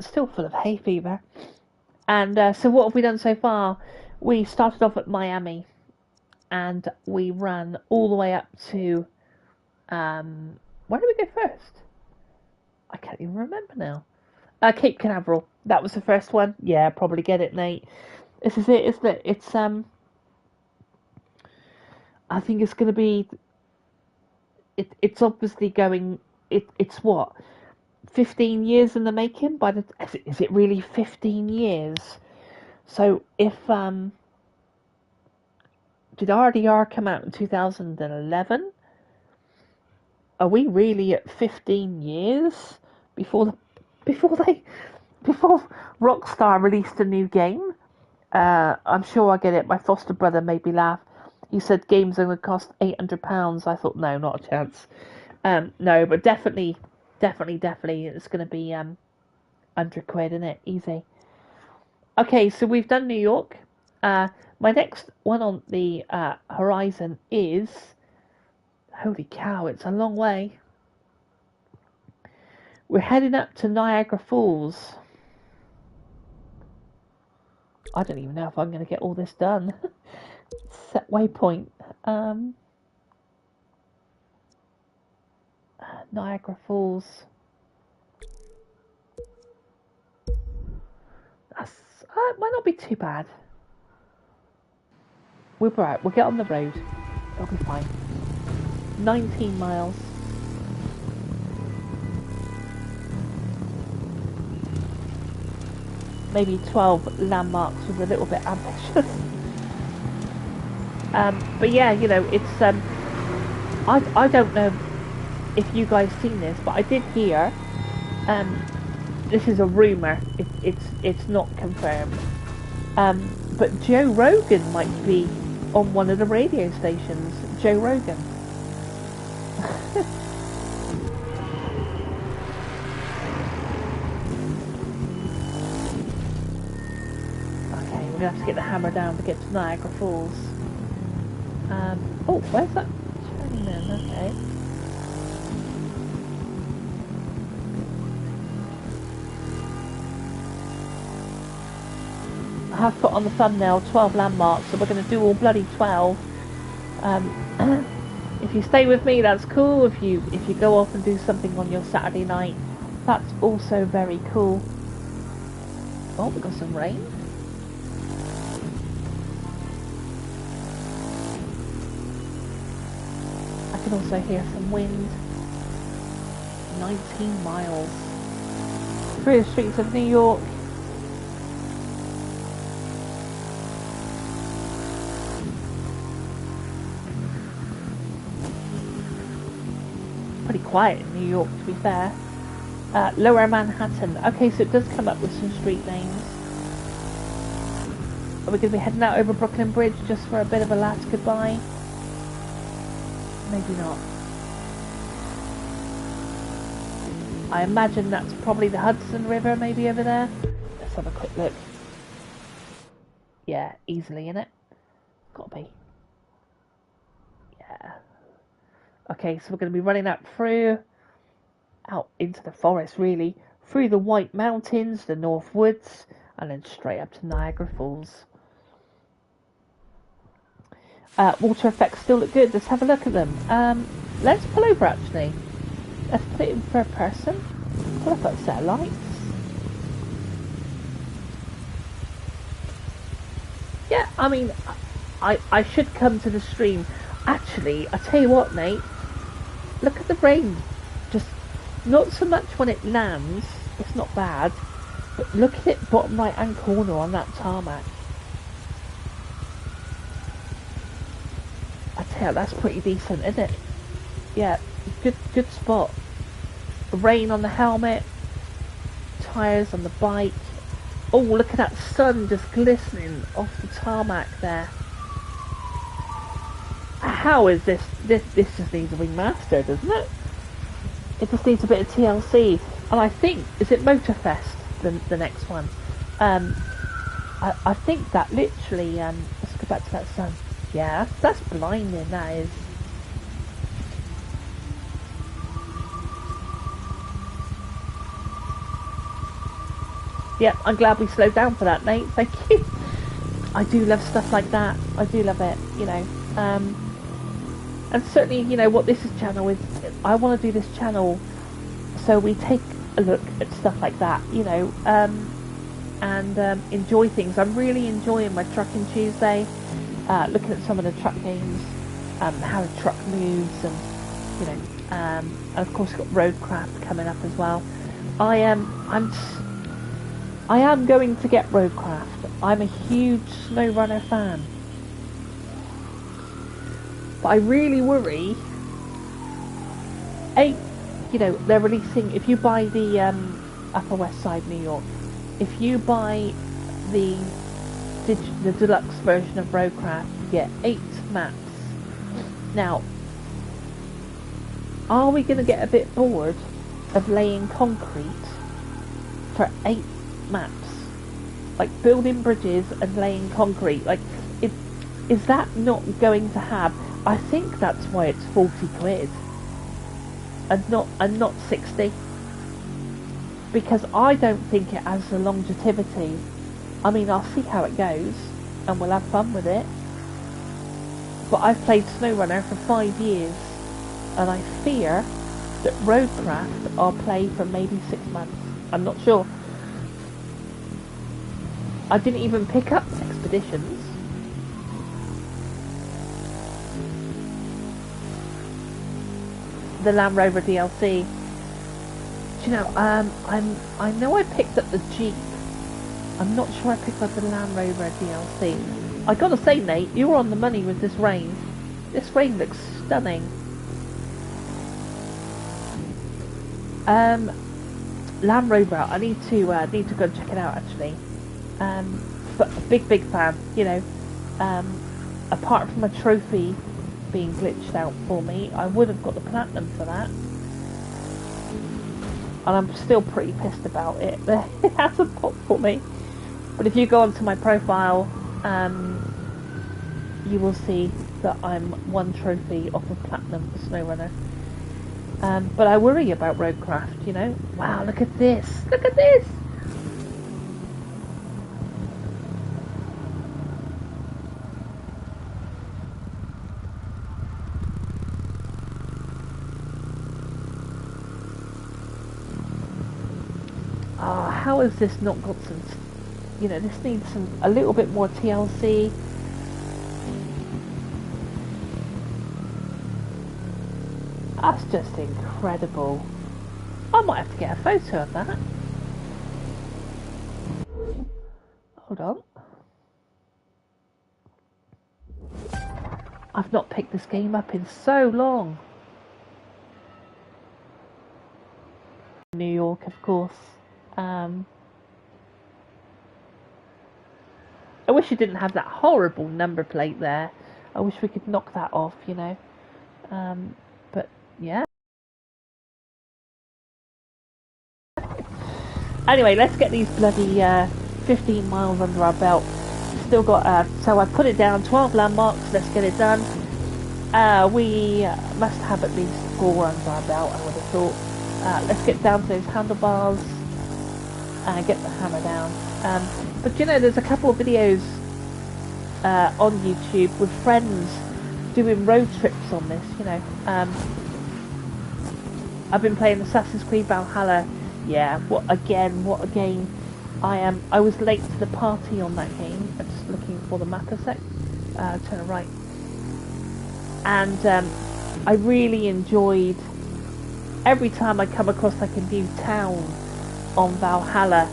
Still full of hay fever. And so what have we done so far? We started off at Miami. And we ran all the way up to, where did we go first? I can't even remember now. Cape Canaveral. That was the first one. Yeah, probably get it, Nate. This is it, isn't it? It's I think it's going to be. It's obviously going. It's what, 15 years in the making. Is it really 15 years? So if did RDR come out in 2011? Are we really at 15 years before Rockstar released a new game? I'm sure I get it. My foster brother made me laugh. He said games are going to cost £800. I thought, no, not a chance. No, but definitely, it's going to be £100, isn't it? Easy. Okay, so we've done New York. My next one on the horizon is... Holy cow, it's a long way. We're heading up to Niagara Falls. I don't even know if I'm going to get all this done. Set waypoint. Niagara Falls. That's might not be too bad. We'll be right. We'll get on the road. It'll be fine. 19 miles. Maybe 12 landmarks was a little bit ambitious. But yeah, you know, it's I don't know if you guys seen this, but I did hear this is a rumour, it's not confirmed, but Joe Rogan might be on one of the radio stations. Joe Rogan. Okay, we're gonna have to get the hammer down to get to Niagara Falls. Oh, where's that turning then? Okay. I have put on the thumbnail 12 landmarks, so we're going to do all bloody 12. If you stay with me, that's cool. If you go off and do something on your Saturday night, that's also very cool. Oh, we got some rain. I can also hear some wind. 19 miles through the streets of New York. Pretty quiet in New York, to be fair. Lower Manhattan. Okay, so it does come up with some street names. Are we going to be heading out over Brooklyn Bridge just for a bit of a last goodbye? Maybe not. I imagine that's probably the Hudson River, maybe over there. Let's have a quick look. Yeah, easily, innit? Gotta be. Yeah. Okay, so we're going to be running that through, out into the forest, really, through the White Mountains, the North Woods, and then straight up to Niagara Falls. Water effects still look good. Let's have a look at them. Let's pull over, actually. Let's put it in third person. Pull up a set of lights. Yeah, I mean, I should come to the stream. Actually, I tell you what, mate. Look at the rain. Just not so much when it lands. It's not bad. But look at it bottom right hand corner on that tarmac. I tell you, that's pretty decent, isn't it? Yeah, good spot. Rain on the helmet. Tyres on the bike. Oh, look at that sun just glistening off the tarmac there. How is this? This just needs a remaster, doesn't it? It just needs a bit of TLC. And I think, is it Motorfest, the next one? I think that literally, let's go back to that sun. Yeah, that's blinding, that is. Yep, I'm glad we slowed down for that, Nate. Thank you. I do love stuff like that. I do love it, you know. And certainly, you know, what this channel is, I want to do this channel so we take a look at stuff like that, you know, and enjoy things. I'm really enjoying my Trucking Tuesday, looking at some of the truck games, how the truck moves, and, you know, and of course we've got Roadcraft coming up as well. I am going to get Roadcraft. I'm a huge SnowRunner fan. But I really worry, you know, they're releasing, if you buy the Upper West Side New York, if you buy the deluxe version of Roadcraft, you get 8 maps. Now, are we going to get a bit bored of laying concrete for 8 maps? Like building bridges and laying concrete, like, is that not going to have... I think that's why it's 40 quid and not 60, because I don't think it has the longevity. I mean, I'll see how it goes and we'll have fun with it, but I've played SnowRunner for 5 years and I fear that Roadcraft I'll play for maybe 6 months. I'm not sure. I didn't even pick up Expeditions. The Land Rover DLC. Do you know, I know I picked up the Jeep. I'm not sure I picked up the Land Rover DLC. I gotta say, Nate, you were on the money with this rain. This rain looks stunning. Land Rover, I need to go and check it out, actually. But a big fan, you know. Apart from a trophy being glitched out for me, I would have got the platinum for that, and I'm still pretty pissed about it. It hasn't popped for me. But if you go onto my profile, you will see that I'm 1 trophy off of platinum for SnowRunner. But I worry about Roadcraft, you know. Wow, look at this! Look at this! how has this not got some, you know, this needs a little bit more TLC. That's just incredible. I might have to get a photo of that. Hold on. I've not picked this game up in so long. New York, of course. I wish it didn't have that horrible number plate there. I wish we could knock that off, you know. But yeah. Anyway, let's get these bloody 15 miles under our belt. Still got, so I put it down, 12 landmarks, let's get it done. We must have at least 4 under our belt, I would have thought. Let's get down to those handlebars and get the hammer down. But you know, there's a couple of videos on YouTube with friends doing road trips on this, you know. I've been playing Assassin's Creed Valhalla. Yeah, what a game. I was late to the party on that game. I'm just looking for the map a sec. Turn right. And I really enjoyed every time I come across like a new town on Valhalla,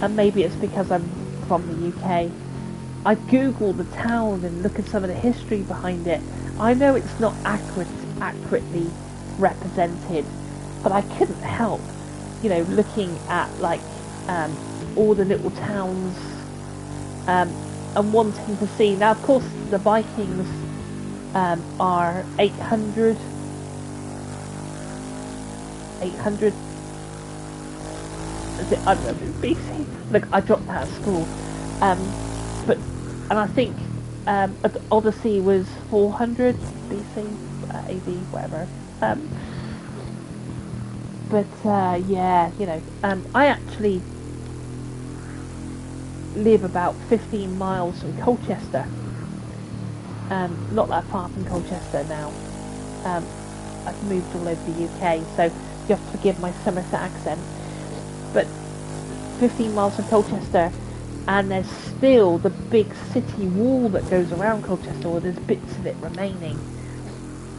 and maybe it's because I'm from the UK. I Google the town and look at some of the history behind it. I know it's not accurately represented, but I couldn't help, you know, looking at like all the little towns and wanting to see. Now, of course, the Vikings are 800. Is it, I don't know, BC? Look, I dropped out of school. And I think Odyssey was 400 BC, AD, whatever. Yeah, you know, I actually live about 15 miles from Colchester. Not that far from Colchester now. I've moved all over the UK, so you have to forgive my Somerset accent. But 15 miles from Colchester, and there's still the big city wall that goes around Colchester, or there's bits of it remaining.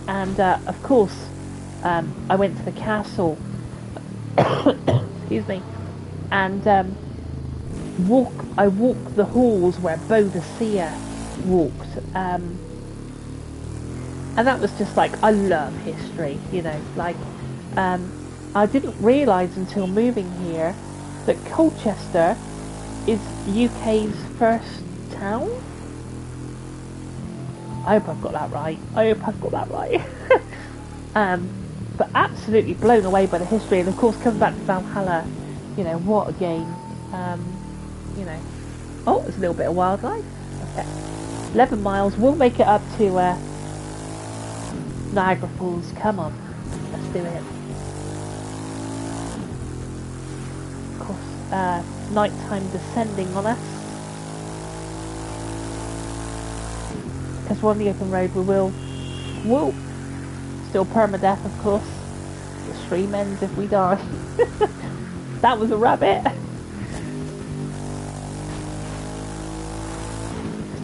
And of course, I went to the castle, excuse me, and I walked the halls where Boadicea walked, and that was just like, I love history, you know, like, I didn't realise until moving here that Colchester is UK's first town. I hope I've got that right. But absolutely blown away by the history, and of course coming back to Valhalla, you know, what a game. You know, oh, there's a little bit of wildlife. Okay, 11 miles. We'll make it up to Niagara Falls. Come on, let's do it. Of course, nighttime descending on us. Because we're on the open road, we will. Whoa! Still permadeath, of course. The stream ends if we die. That was a rabbit.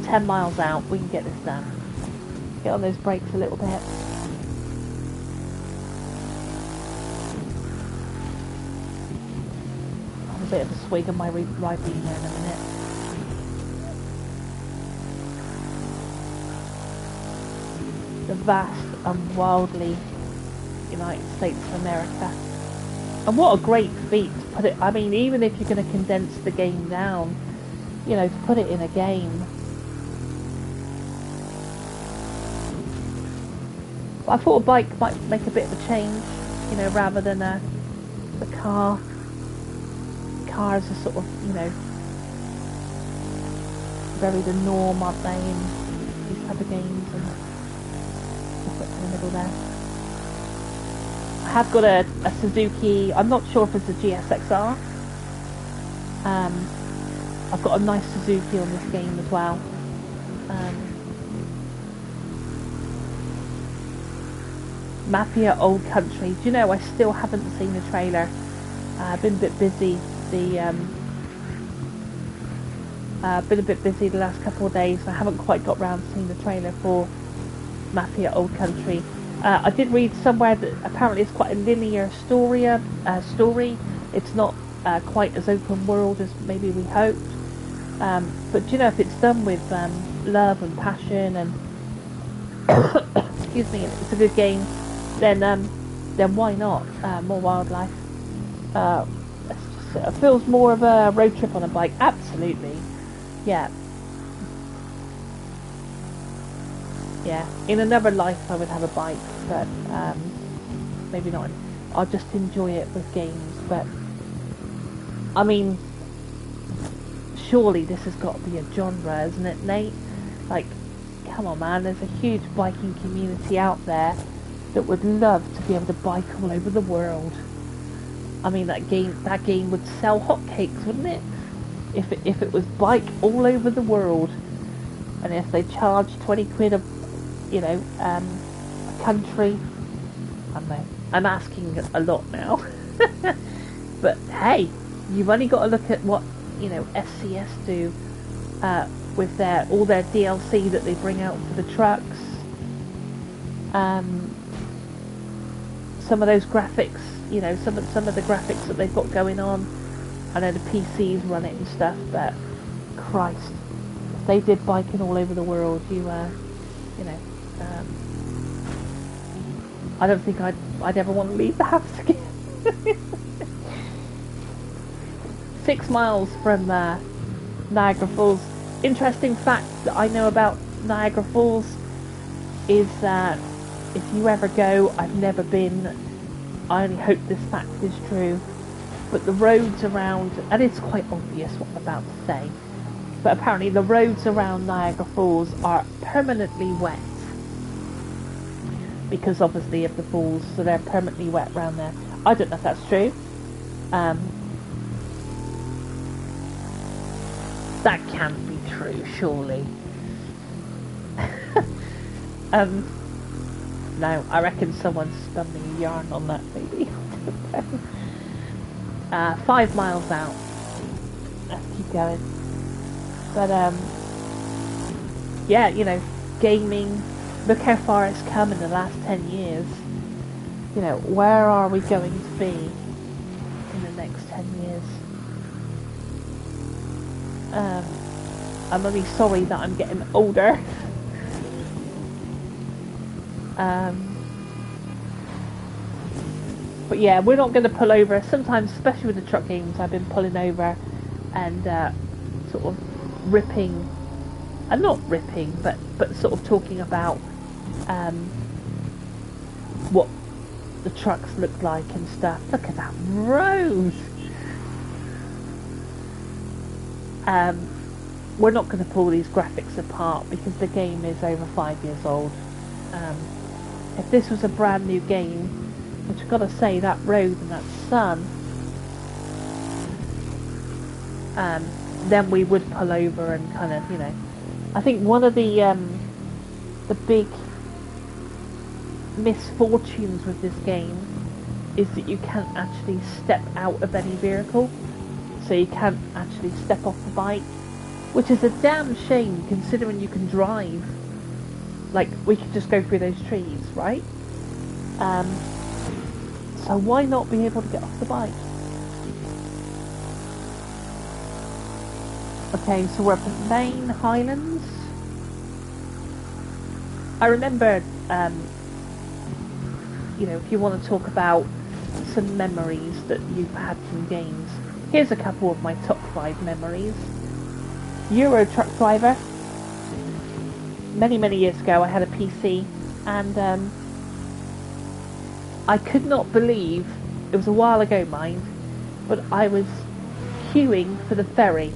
10 miles out, we can get this done. Get on those brakes a little bit. Have a bit of a swig of my right bean there in a minute. The vast and wildly United States of America. And what a great feat to put it, I mean, even if you're going to condense the game down, you know, to put it in a game. I thought a bike might make a bit of a change, you know, rather than the car. Cars are sort of, you know, very the norm, aren't they, in these type of games, and what's in the middle there. I have got a Suzuki, I'm not sure if it's a GSXR. I've got a nice Suzuki on this game as well. Mafia Old Country. Do you know, I still haven't seen the trailer. I've been a bit busy the been a bit busy the last couple of days. I haven't quite got round to seeing the trailer for Mafia Old Country. I did read somewhere that apparently it's quite a linear story. It's not quite as open world as maybe we hoped. But you know, if it's done with love and passion and excuse me, it's a good game, then why not? More wildlife. It feels more of a road trip on a bike. Absolutely, yeah. Yeah, in another life I would have a bike, but maybe not. I'll just enjoy it with games. But I mean, surely this has got to be a genre, isn't it, Nate? Like, come on, man. There's a huge biking community out there that would love to be able to bike all over the world. I mean, that game would sell hotcakes, wouldn't it? If it was bike all over the world, and if they charged 20 quid a country. I don't know. I'm asking a lot now. But hey, you've only got to look at what, SCS do with all their DLC that they bring out for the trucks. Some of those graphics, some of the graphics that they've got going on. I know the PCs run it and stuff, but Christ, if they did biking all over the world, I don't think I'd ever want to leave the house again. 6 miles from Niagara Falls. Interesting fact that I know about Niagara Falls is that if you ever go, I've never been, I only hope this fact is true, but the roads around, and it's quite obvious what I'm about to say, but apparently the roads around Niagara Falls are permanently wet. Because obviously of the falls, so they're permanently wet around there. I don't know if that's true. That can't be true, surely. No, I reckon someone's spun me a yarn on that, maybe. 5 miles out. Let's keep going. But yeah, gaming. Look how far it's come in the last 10 years. Where are we going to be in the next 10 years? I'm only sorry that I'm getting older. But yeah, we're not going to pull over. Sometimes, especially with the truck games, I've been pulling over and sort of ripping, and not ripping, but sort of talking about what the trucks look like and stuff. Look at that road. We're not going to pull these graphics apart because the game is over 5 years old. If this was a brand new game, which I've got to say, that road and that sun, then we would pull over and kind of, I think one of the big misfortunes with this game is that you can't actually step out of any vehicle, so you can't actually step off the bike, which is a damn shame considering you can drive. Like, we could just go through those trees, right? So why not be able to get off the bike? Okay, so we're up at Main Highlands. I remember, if you want to talk about some memories that you've had from games, here's a couple of my top 5 memories. Euro Truck Driver. Many, many years ago I had a PC, and I could not believe, it was a while ago mind, but I was queuing for the ferry.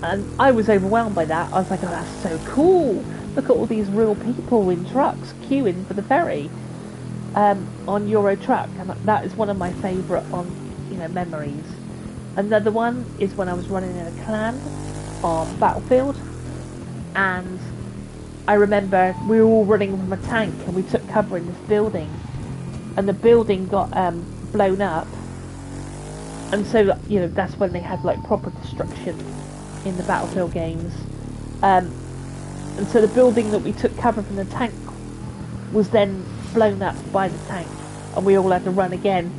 And I was overwhelmed by that. I was like, oh, that's so cool. Look at all these real people in trucks queuing for the ferry on Euro Truck. And that is one of my favourite memories. Another one is when I was running in a clan on Battlefield. And I remember we were all running from a tank and we took cover in this building. And the building got blown up. And so, you know, that's when they had like proper destruction in the Battlefield games. Um, and so the building that we took cover from the tank was then blown up by the tank, and we all had to run again.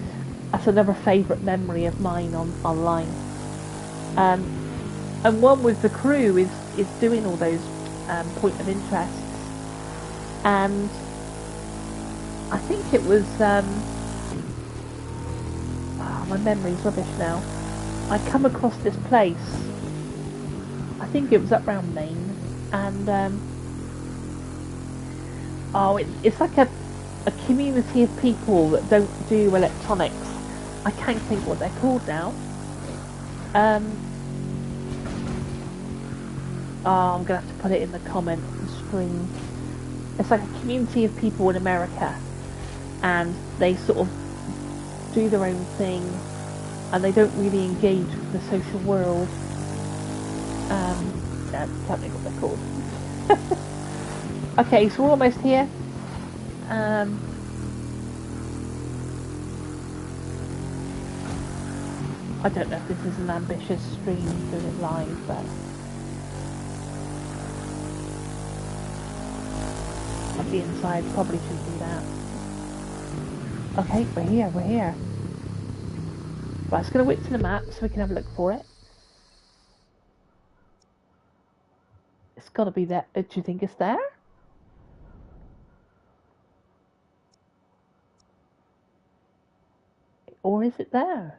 That's another favourite memory of mine on online. Um, and one with the crew is doing all those point of interests, and I think it was my memory's rubbish now. I come across this place. I think it was up round Maine, and it's like a community of people that don't do electronics. I can't think what they're called now. I'm gonna have to put it in the comment stream. It's like a community of people in America, and they sort of do their own thing, and they don't really engage with the social world. I can't think what they're called. Okay, so we're almost here. I don't know if this is an ambitious stream doing it live, but at the inside probably shouldn't do that. Okay, we're here. Right, it's going to whip to the map so we can have a look for it. It's got to be there. Do you think it's there? Or is it there?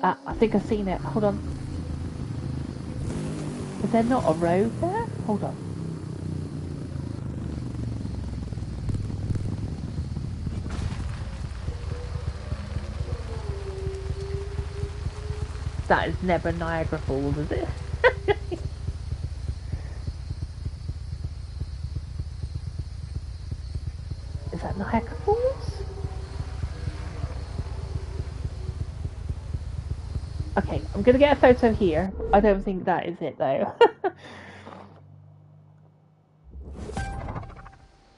I think I've seen it. Hold on. Is there not a road there? Hold on. That is never Niagara Falls, is it? Is that Niagara Falls? Okay, I'm going to get a photo here. I don't think that is it, though.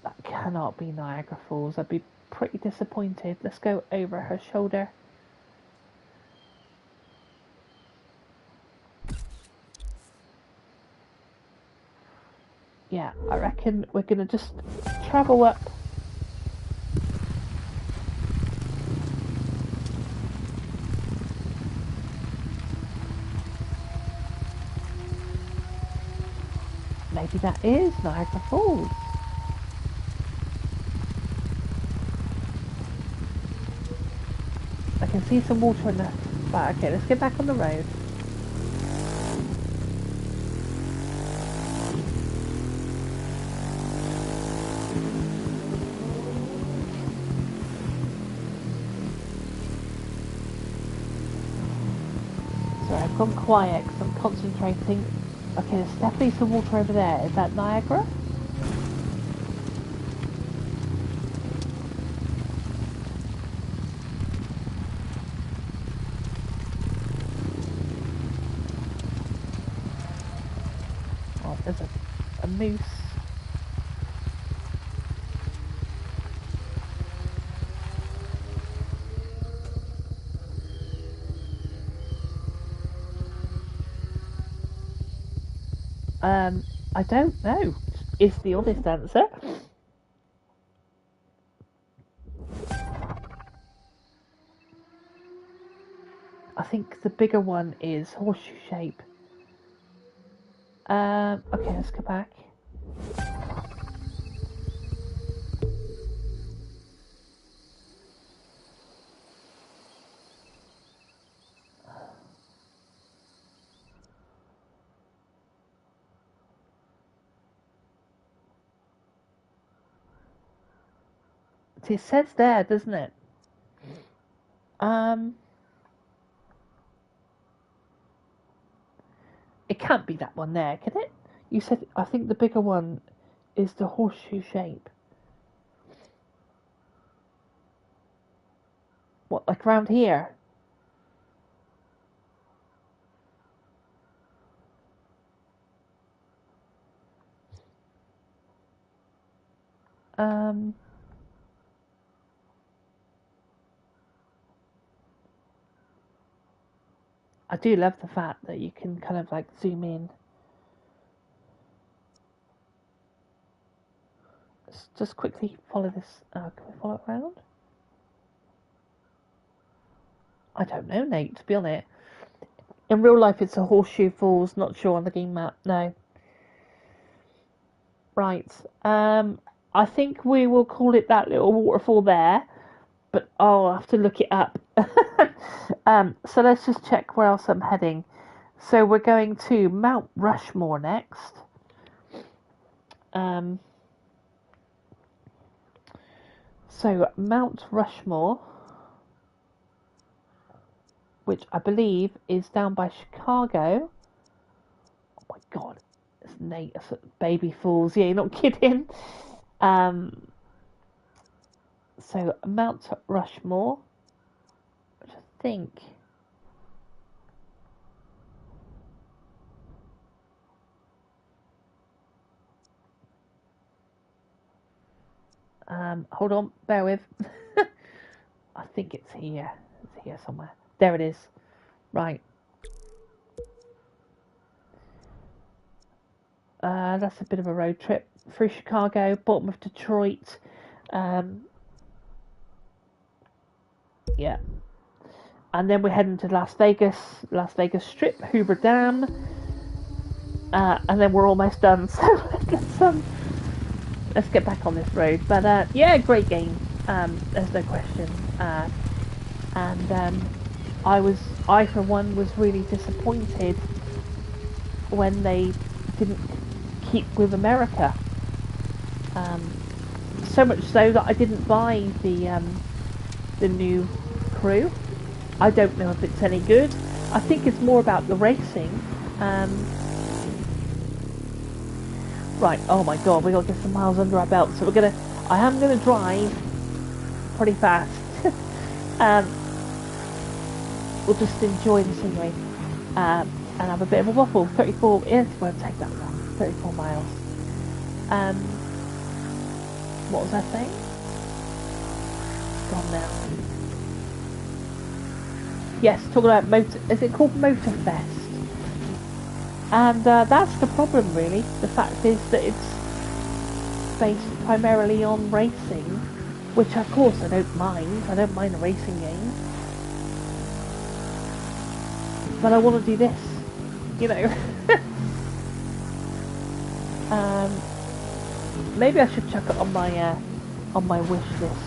That cannot be Niagara Falls. I'd be pretty disappointed. Let's go over her shoulder. Yeah, I reckon we're going to just travel up. Maybe that is Niagara Falls. I can see some water in the... Right, okay, let's get back on the road. Sorry, I've gone quiet because I'm concentrating. Okay, there's definitely some water over there. Is that Niagara? Oh, there's a moose. I don't know, is the honest answer. I think the bigger one is horseshoe shape. Okay, let's go back. It says there, doesn't it? It can't be that one there, can it? You said, I think the bigger one is the horseshoe shape. What, like around here? Um, I do love the fact that you can kind of like zoom in. Let's just quickly follow this. Can we follow it around? I don't know, Nate, to be honest. In real life, it's a horseshoe falls. Not sure on the game map. No. Right. I think we will call it that little waterfall there. But I'll have to look it up. So let's just check where else I'm heading. So we're going to Mount Rushmore next. So Mount Rushmore, which I believe is down by Chicago. Oh my God, it's Nate, it's baby falls. Yeah, you're not kidding. So Mount Rushmore, which I think. Hold on, bear with. I think it's here. It's here somewhere. There it is. Right. That's a bit of a road trip through Chicago, bottom of Detroit. Yeah. And then we're heading to Las Vegas Strip, Hoover Dam. And then we're almost done. So let's get back on this road. But yeah, great game. There's no question. And I for one was really disappointed when they didn't keep with America. So much so that I didn't buy the new crew. I don't know if it's any good. I think it's more about the racing. Right, oh my God, we got to get some miles under our belt. So I am gonna drive pretty fast. We'll just enjoy the scenery and have a bit of a waffle. 34, it won't take that long. 34 miles. What was I saying? Gone now. Yes, talking about is it called Motorfest? And that's the problem, really. The fact is that it's based primarily on racing, which of course I don't mind. I don't mind a racing game. But I want to do this, you know. Maybe I should chuck it on my wish list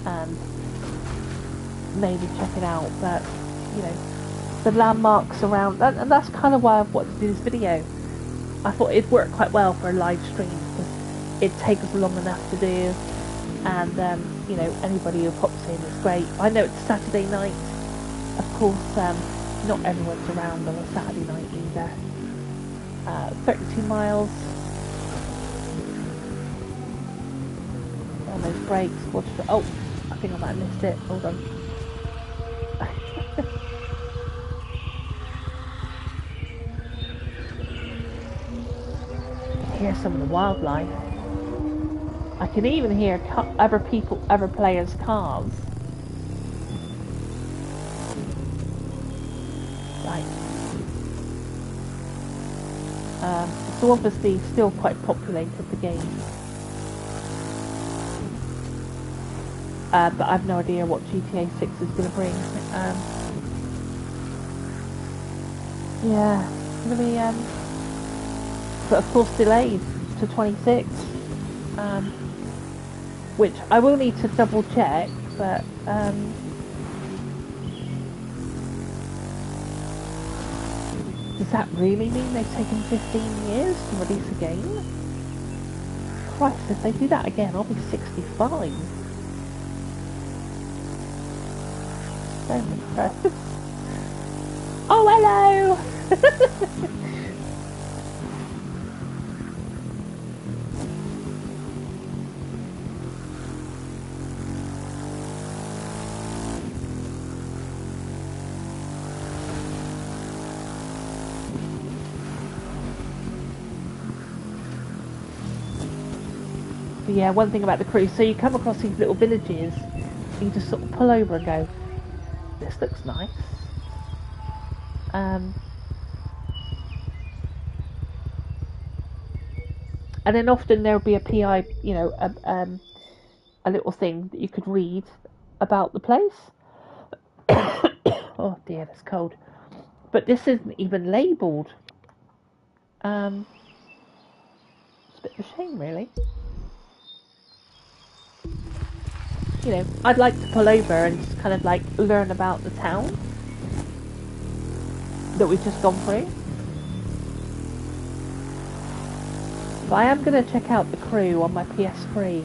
and maybe check it out. But you know, the landmarks around, and that's kind of why I've wanted to do this video. I thought it'd work quite well for a live stream because it takes us long enough to do, and you know, anybody who pops in is great. I know it's Saturday night, of course. Not everyone's around on a Saturday night either. 32 miles. On those brakes. Oh, I think I might have missed it. Hold on. Hear some of the wildlife. I can even hear other players' cars. Right. So obviously still quite populated, the game. But I've no idea what GTA 6 is going to bring. Yeah, it's going to be, but of course delayed to 26. Which I will need to double check, but, does that really mean they've taken 15 years to release a game? Christ, if they do that again, I'll be 65. So impressed. Oh, hello! But yeah, one thing about the cruise, so you come across these little villages, you just sort of pull over and go, this looks nice. And then often there'll be a PI, you know, a little thing that you could read about the place. Oh dear, that's cold. But this isn't even labelled. It's a bit of a shame, really. You know, I'd like to pull over and just kind of like learn about the town that we've just gone through. But I am going to check out The Crew on my PS3.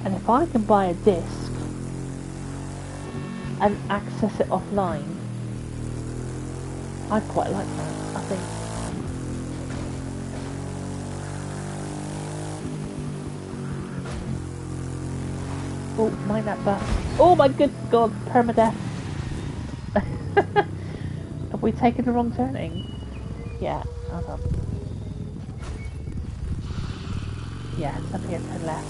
And if I can buy a disc and access it offline, I'd quite like that, I think. Oh, mind that bus. Oh my good god, permadeath. Have we taken the wrong turning? Yeah, hold on. Yeah, it's up here, turn left.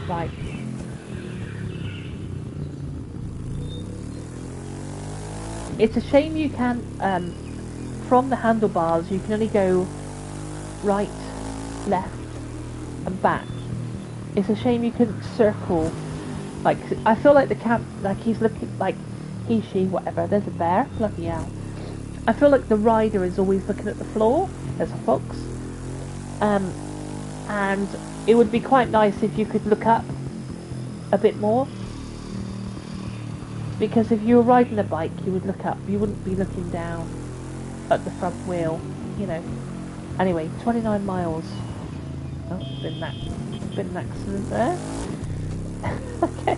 Right. It's a shame you can't, from the handlebars, you can only go right, left, and back. It's a shame you couldn't circle. Like, I feel like the camp, like he's looking, like, he, she, whatever, there's a bear, bloody hell. I feel like the rider is always looking at the floor, there's a fox. And it would be quite nice if you could look up a bit more. Because if you were riding a bike, you would look up, you wouldn't be looking down at the front wheel, you know. Anyway, 29 miles. Oh, been an accident there. Okay.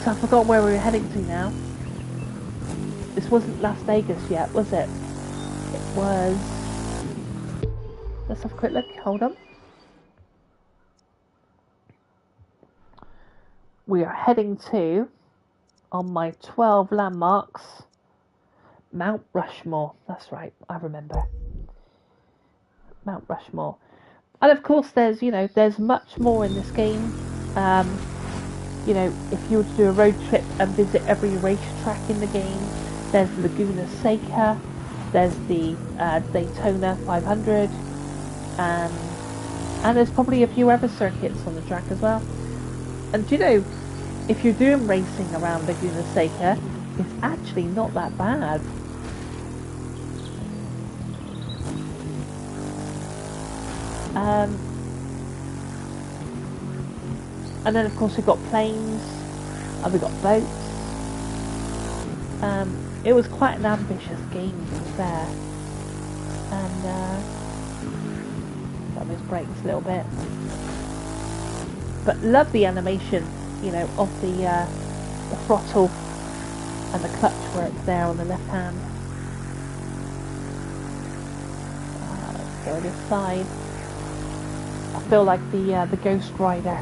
So I forgot where we were heading to now. This wasn't Las Vegas yet, was it? It was... Let's have a quick look, hold on. We are heading to, on my 12 landmarks, Mount Rushmore. That's right, I remember. Mount Rushmore. And of course there's, you know, there's much more in this game. You know, if you were to do a road trip and visit every racetrack in the game, there's Laguna Seca, there's the Daytona 500, and there's probably a few other circuits on the track as well. And you know, if you're doing racing around Laguna Seca, it's actually not that bad. And then of course we've got planes, and we've got boats. It was quite an ambitious game, to be fair. And got those brakes a little bit. But love the animation, you know, of the throttle and the clutch work there on the left hand. Let's go this side. I feel like the Ghost Rider.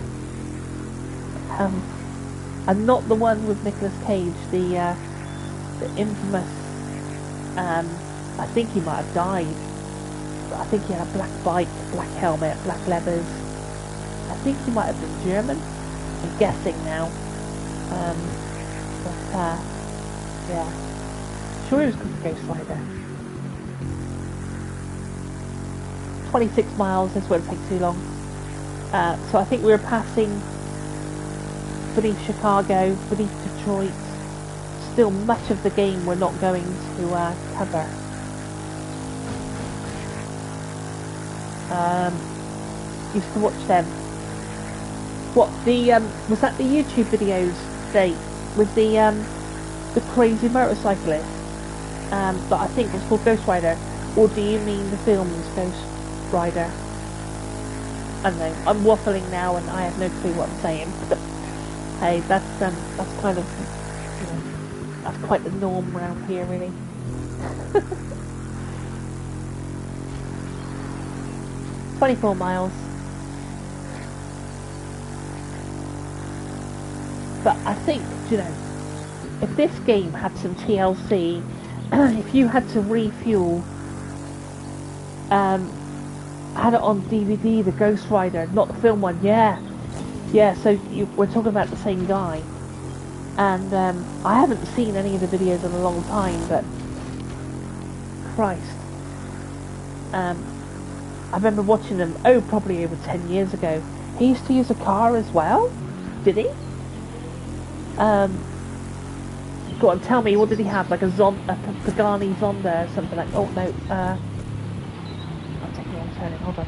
And not the one with Nicolas Cage, the infamous, I think he might have died, but I think he had a black bike, black helmet, black leathers. I think he might have been German, I'm guessing now. But yeah, sure he was called Ghost Rider. 26 miles, this won't take too long. So I think we were passing beneath Chicago, beneath Detroit. Still much of the game we're not going to cover. Used to watch them. What, the was that the YouTube videos, Dave, with the crazy motorcyclist that I think was called Ghost Rider, or do you mean the film's Ghost Rider? I don't know, I'm waffling now and I have no clue what I'm saying. Hey, that's kind of, you know, that's quite the norm around here, really. "24 miles. But I think, you know, if this game had some TLC, if you had to refuel, had it on DVD, the Ghost Rider, not the film one, yeah. Yeah, so we're talking about the same guy. And I haven't seen any of the videos in a long time, but Christ. I remember watching them, probably over 10 years ago. He used to use a car as well? Did he? Go on, tell me, what did he have? Like a Pagani Zonda or something like... Oh, no, I'm taking a wrong turning, hold on.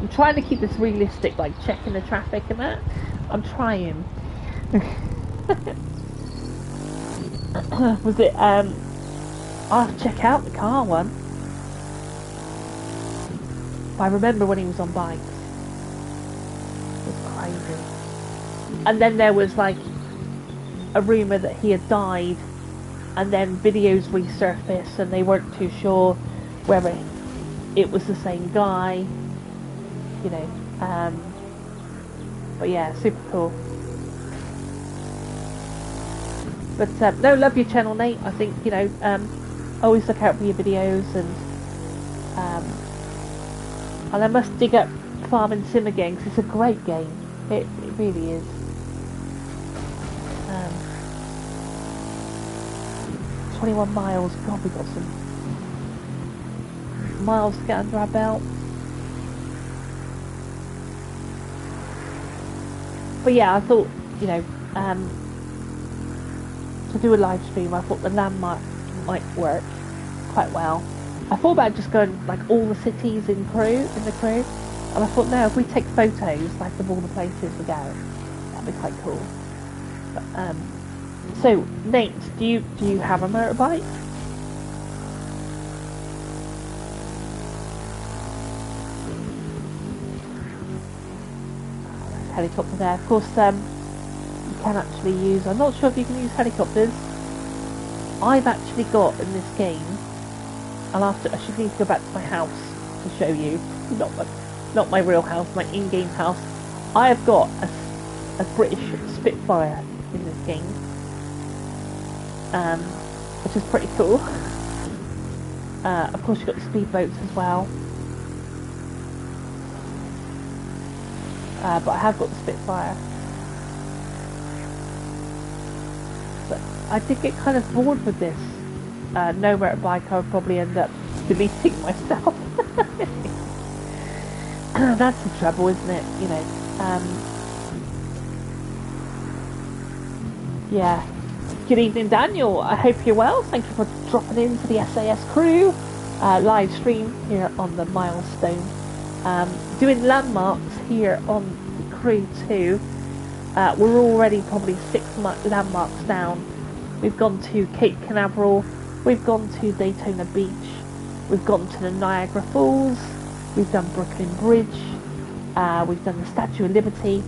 I'm trying to keep this realistic, like checking the traffic and that. I'm trying. Was it, I'll have to check out the car one. But I remember when he was on bikes. It was crazy. And then there was like a rumour that he had died, and then videos resurfaced and they weren't too sure whether it was the same guy, you know. But yeah, super cool. But no, love your channel, Nate. I think, you know, always look out for your videos, and I must dig up Farming Sim again because it's a great game. It really is. 21 miles. God, we got some miles to get under our belt. But yeah, I thought, you know, to do a live stream, I thought the landmark might work quite well. I thought about just going like all the cities in the crew, and I thought, no, if we take photos like of all the places we go, that'd be quite cool. But, so Nate, do you have a motorbike? Helicopter there. Of course, you can actually use... I'm not sure if you can use helicopters. I've actually got in this game, and I should need to go back to my house to show you. Not my real house, my in-game house. I have got a British Spitfire in this game, which is pretty cool. Of course, you've got the speedboats as well. But I have got the Spitfire. But I did get kind of bored with this. No motorbike, I would probably end up deleting myself. That's the trouble, isn't it? You know. Yeah. Good evening, Daniel. I hope you're well. Thank you for dropping into the SAS crew live stream here on the Milestone. Doing landmarks here on the crew too. We're already probably 6 landmarks down. We've gone to Cape Canaveral, we've gone to Daytona Beach, we've gone to the Niagara Falls, we've done Brooklyn Bridge, we've done the Statue of Liberty,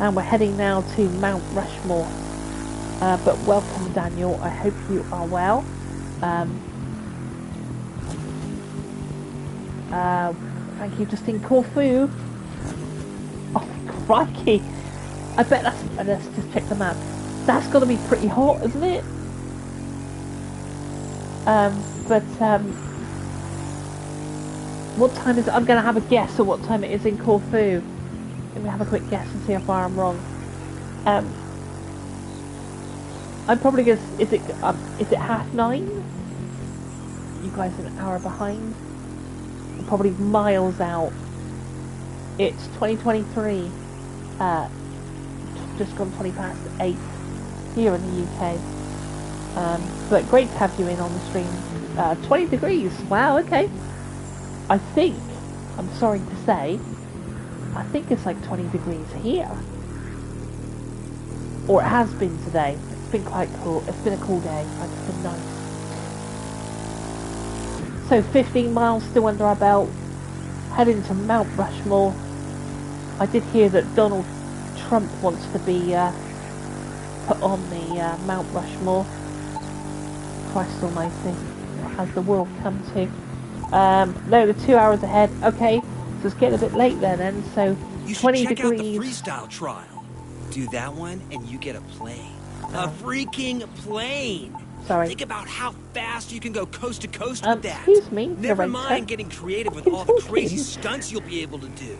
and we're heading now to Mount Rushmore. But welcome, Daniel, I hope you are well. Thank you, Justine Corfu. Oh, crikey. I bet let's just check the map. That's got to be pretty hot, isn't it? What time is it? I'm going to have a guess of what time it is in Corfu. Let me have a quick guess and see how far I'm wrong. I'm probably going to... Is it 9:30? You guys are an hour behind. I'm probably miles out. It's 2023. Just gone 20 past 8 here in the UK. But great to have you in on the stream. 20 degrees. Wow, okay. I think, I'm sorry to say, I think it's like 20 degrees here. Or it has been today. It's been quite cool. It's been a cool day. It's been nice. So 15 miles still under our belt. Heading to Mount Rushmore. I did hear that Donald Trump wants to be put on the Mount Rushmore. Christ almighty. What has the world come to? No, the 2 hours ahead. Okay, so it's getting a bit late there then. So you 20 should check degrees. out the freestyle trial. Do that one and you get a plane. A freaking plane! Sorry. Think about how fast you can go coast to coast with that. Excuse me, Never narrator. mind getting creative with I'm all the talking. crazy stunts you'll be able to do.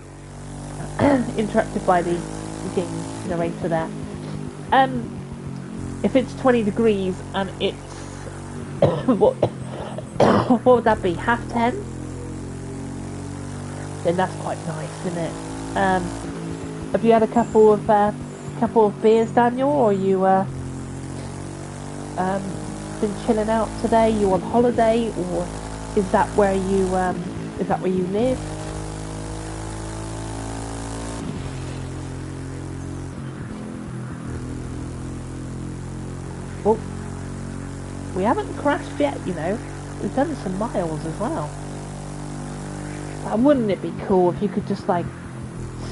Interrupted by the game narrator there. If it's 20 degrees and it's what would that be? 10:30? Then that's quite nice, isn't it? Have you had a couple of beers, Daniel, or you been chilling out today? You on holiday, or is that where you live? Well, we haven't crashed yet, you know. We've done some miles as well. Wouldn't it be cool if you could just like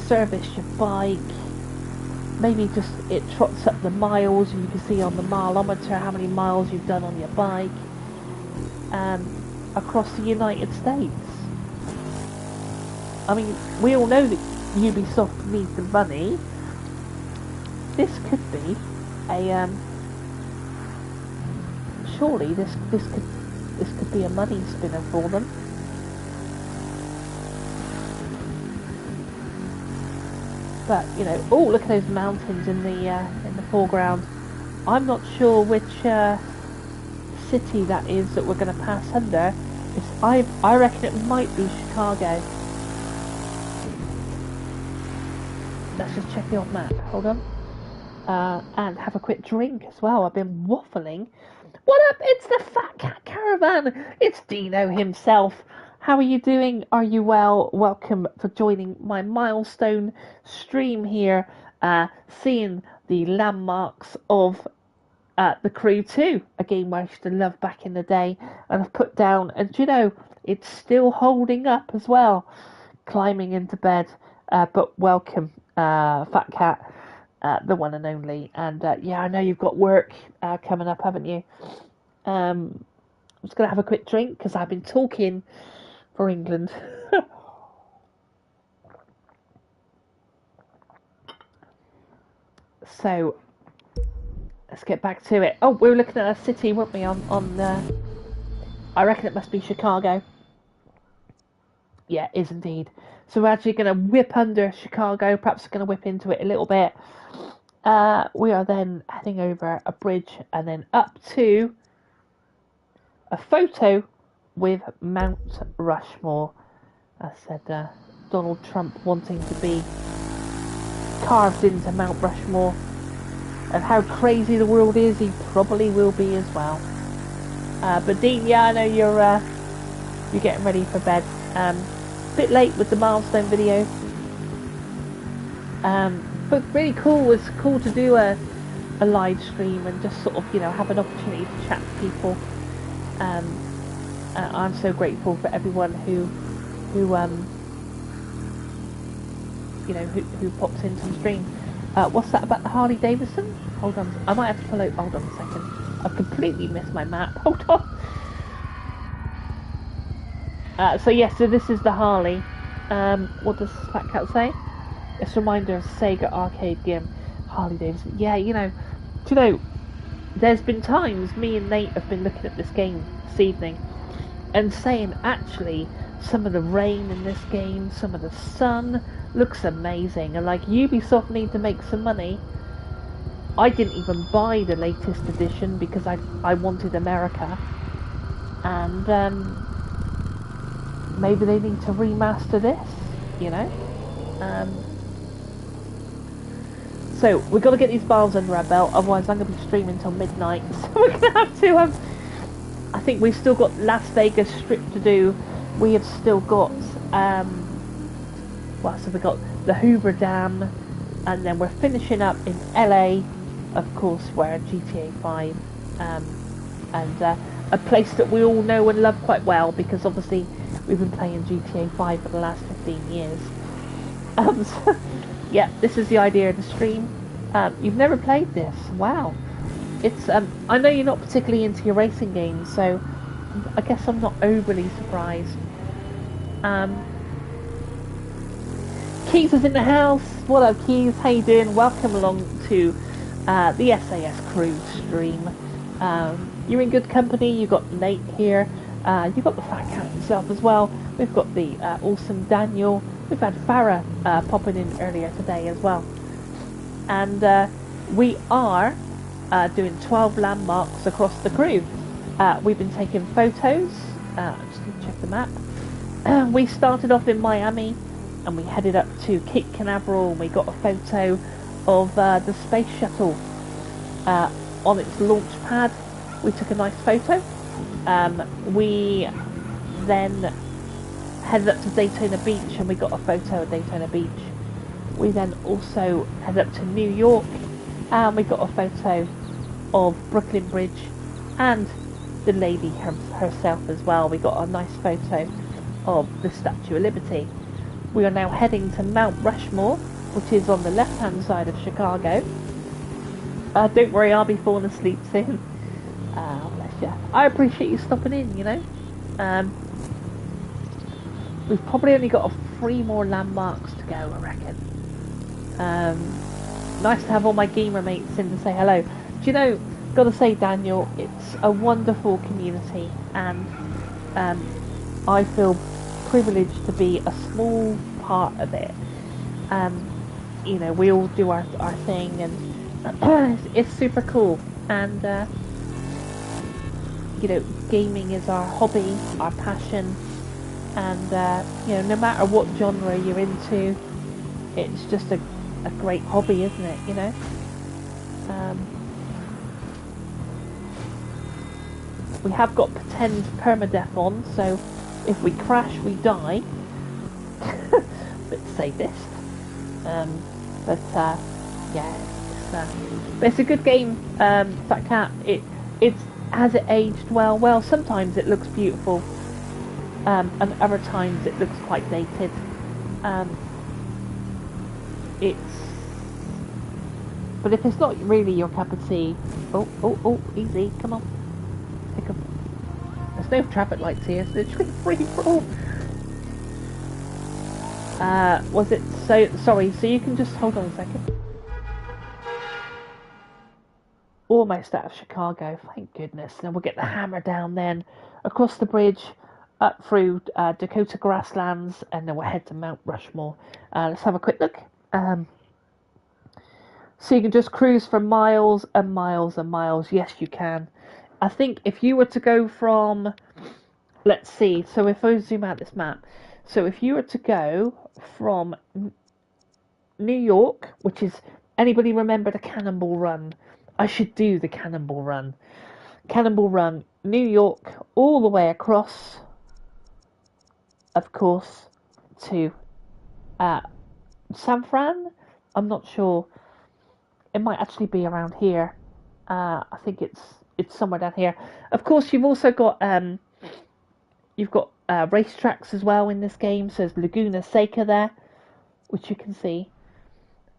service your bike? Maybe just it trots up the miles and you can see on the mileometer how many miles you've done on your bike across the United States. I mean, we all know that Ubisoft needs the money. This could be a surely this could be a money spinner for them. But you know, oh, look at those mountains in the foreground. I'm not sure which city that is that we're going to pass under. I reckon it might be Chicago. Let's just check the old map. Hold on. And have a quick drink as well. I've been waffling. What up? It's the Fat Cat Caravan. It's Dino himself. How are you doing? Are you well? Welcome for joining my milestone stream here, seeing the landmarks of The Crew 2, a game I used to love back in the day, and I've put down, and you know, it's still holding up as well, climbing into bed, but welcome, Fat Cat, the one and only, and yeah, I know you've got work coming up, haven't you? I'm just going to have a quick drink, because I've been talking for England. So let's get back to it. Oh, we were looking at a city, weren't we? On I reckon it must be Chicago. Yeah, it is indeed. So we're actually going to whip under Chicago. Perhaps we're going to whip into it a little bit. We are then heading over a bridge and then up to a photo with Mount Rushmore. I said Donald Trump wanting to be carved into Mount Rushmore, and how crazy the world is, he probably will be as well. But Dean, yeah, I know you're getting ready for bed. Bit late with the milestone video, but really cool. It was cool to do a live stream and just sort of, you know, have an opportunity to chat to people. I'm so grateful for everyone who you know, who pops into the stream. What's that about the Harley Davidson? Hold on, I might have to follow. Hold on a second. I've completely missed my map. Hold on. So yes, so this is the Harley. What does Fat Cat say? It's a reminder of Sega arcade game Harley Davidson. Yeah, you know, there's been times me and Nate have been looking at this game this evening and saying, actually, some of the rain in this game, some of the sun looks amazing, and like, Ubisoft need to make some money. I didn't even buy the latest edition because I wanted America, and maybe they need to remaster this, you know. So we've got to get these miles under our belt, otherwise I'm going to be streaming till midnight. So we're going to have to I think we've still got Las Vegas Strip to do. We have still got well, so we've got the Hoover Dam, and then we're finishing up in LA, of course, where GTA 5, and a place that we all know and love quite well, because obviously we've been playing GTA 5 for the last 15 years. So, yeah, this is the idea of the stream. You've never played this? Wow. It's I know you're not particularly into your racing games, so I guess I'm not overly surprised. Keys is in the house. What up, Keys? How you doing? Welcome along to the SAS Crew stream. you're in good company. You've got Nate here. You've got the fat cat himself as well. We've got the awesome Daniel. We've had Farah popping in earlier today as well. And we are doing 12 landmarks across the crew. We've been taking photos. Just going to check the map. We started off in Miami and we headed up to Cape Canaveral and we got a photo of the space shuttle on its launch pad. We took a nice photo. We then headed up to Daytona Beach and we got a photo of Daytona Beach. We then also headed up to New York and we got a photo of Brooklyn Bridge and the lady herself as well. We got a nice photo of the Statue of Liberty. We are now heading to Mount Rushmore, which is on the left hand side of Chicago. Don't worry, I'll be falling asleep soon. Bless you. I appreciate you stopping in, you know. We've probably only got 3 more landmarks to go, I reckon. Nice to have all my gamer mates in to say hello. Do you know, gotta say, Daniel, it's a wonderful community, and I feel privileged to be a small part of it. You know, we all do our thing, and it's super cool. And you know, gaming is our hobby, our passion, and you know, no matter what genre you're into, it's just a great hobby, isn't it? You know. We have got pretend permadeath on, so if we crash, we die. Bit sadist. But yeah, it's a good game. Fat Cat. Has it aged well? Well, sometimes it looks beautiful, and other times it looks quite dated. But if it's not really your cup of tea, oh, easy, come on. There's no traffic lights here, so it's free for all. Was it so? Sorry, so you can just hold on a second. Almost out of Chicago, thank goodness. Then we'll get the hammer down then, across the bridge, up through Dakota grasslands, and then we'll head to Mount Rushmore. Let's have a quick look. So you can just cruise for miles and miles and miles. Yes, you can. I think if you were to go from, let's see, so if I zoom out this map, so if you were to go from New York, which is, anybody remember the Cannonball Run? I should do the Cannonball Run. Cannonball Run, New York, all the way across, of course, to San Fran. I'm not sure. It might actually be around here. I think it's somewhere down here. Of course, you've also got racetracks as well in this game. So there's Laguna Seca there, which you can see.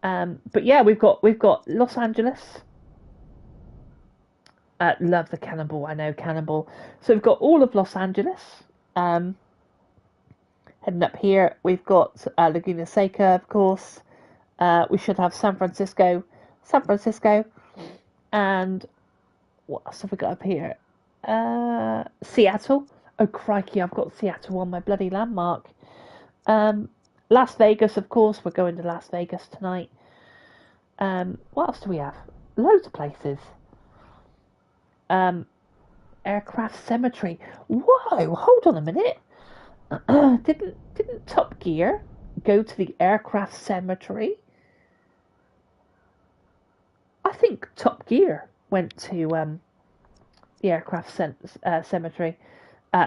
But yeah, we've got Los Angeles. Love the Cannonball. I know Cannonball. So we've got all of Los Angeles. Heading up here, we've got Laguna Seca, of course. We should have San Francisco, and what else have we got up here? Seattle. Oh crikey, I've got Seattle on my bloody landmark. Las Vegas, of course. We're going to Las Vegas tonight. What else do we have? Loads of places. Aircraft Cemetery. Whoa, hold on a minute. Didn't Top Gear go to the Aircraft Cemetery? I think Top Gear went to the Aircraft Cemetery.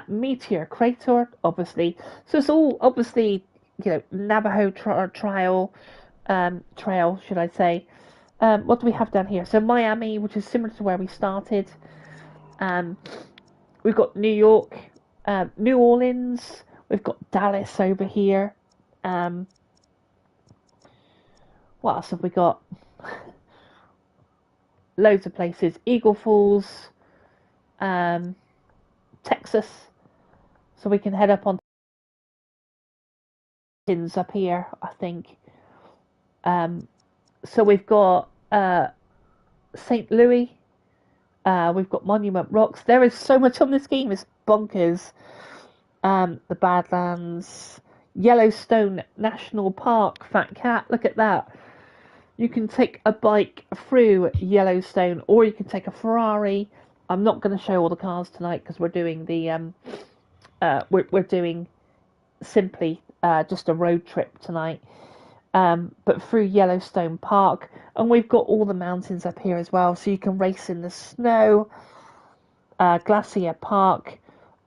Meteor Crater, obviously. So it's all obviously, you know, Navajo trail, should I say. What do we have down here? So Miami, which is similar to where we started. We've got New York, New Orleans. We've got Dallas over here. What else have we got? Loads of places. Eagle Falls, Texas. So we can head up on up here, I think. So we've got St. Louis, We've got Monument Rocks. There is so much on this game. It's bonkers. The Badlands, Yellowstone National Park. Fat Cat, look at that. You can take a bike through Yellowstone, or you can take a Ferrari. I'm not going to show all the cars tonight because we're doing the we're doing simply just a road trip tonight. But through Yellowstone Park, and we've got all the mountains up here as well, so you can race in the snow. Glacier Park,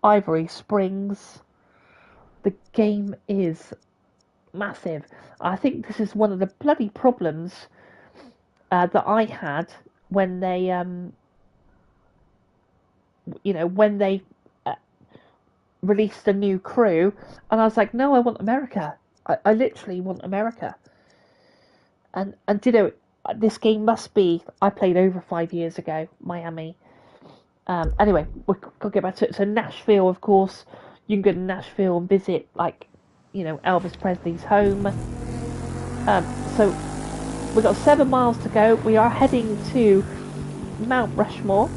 Ivory Springs. The game is massive. I think this is one of the bloody problems that I had when they, when they released a new crew, and I was like, no, I want America. I literally want America. And this game must be, I played over 5 years ago, Miami. Anyway, we'll get back to it. So Nashville, of course, you can go to Nashville and visit, Elvis Presley's home. So we've got 7 miles to go. We are heading to Mount Rushmore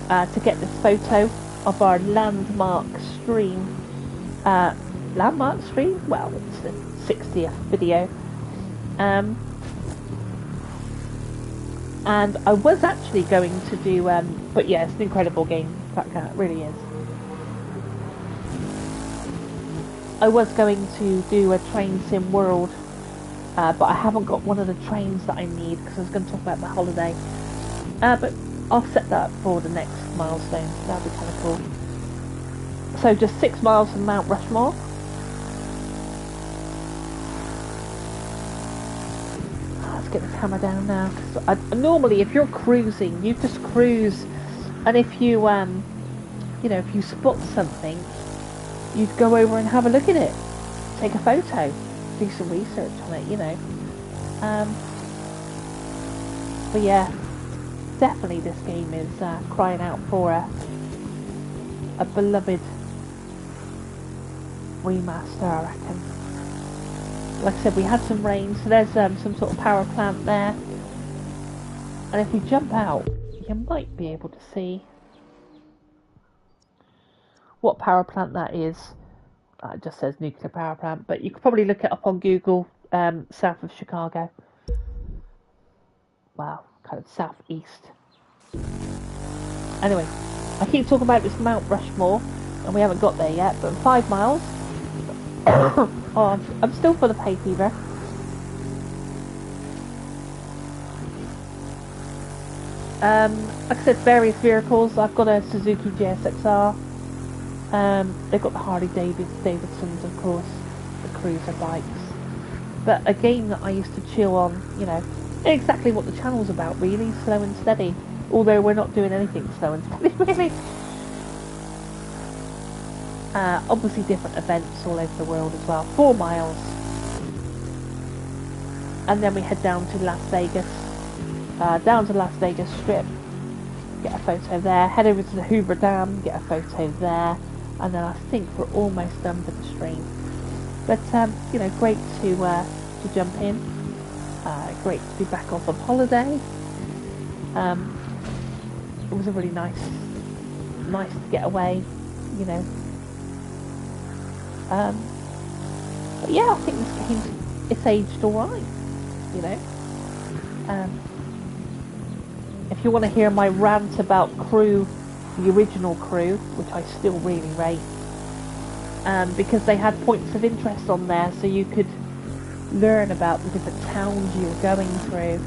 to get this photo of our landmark stream. Landmark stream? Well, it's the 60th video. And I was actually going to do, but yeah, it's an incredible game, Fat Cat, it really is. I was going to do a train sim world, but I haven't got one of the trains that I need because I was going to talk about the holiday. But I'll set that up for the next milestone, that'll be kind of cool. So just 6 miles from Mount Rushmore. Let's get the camera down now. Normally, if you're cruising, you just cruise, and if you, if you spot something, you'd go over and have a look at it, take a photo, do some research on it, But yeah, definitely this game is crying out for a beloved remaster, I reckon. Like I said, we had some rain, so there's some sort of power plant there. And if we jump out, you might be able to see what power plant that is. It just says nuclear power plant, but you could probably look it up on Google, south of Chicago. Well, kind of southeast. Anyway, I keep talking about this Mount Rushmore, and we haven't got there yet, but 5 miles. Oh, I'm still full of hay fever. Like I said, various vehicles. I've got a Suzuki GSXR. They've got the Harley Davidsons, of course, the cruiser bikes. But a game that I used to chill on, exactly what the channel's about, really, slow and steady. Although we're not doing anything slow and steady, really. Obviously different events all over the world as well. 4 miles. And then we head down to Las Vegas. Down to Las Vegas Strip. Get a photo there. Head over to the Hoover Dam. Get a photo there. And then I think we're almost done with the stream. But, great to jump in. Great to be back off of holiday. It was a really nice to get away, But yeah, I think this game, it's aged alright, If you want to hear my rant about Crew, the original Crew, which I still really rate, because they had points of interest on there, so you could learn about the different towns you were going through,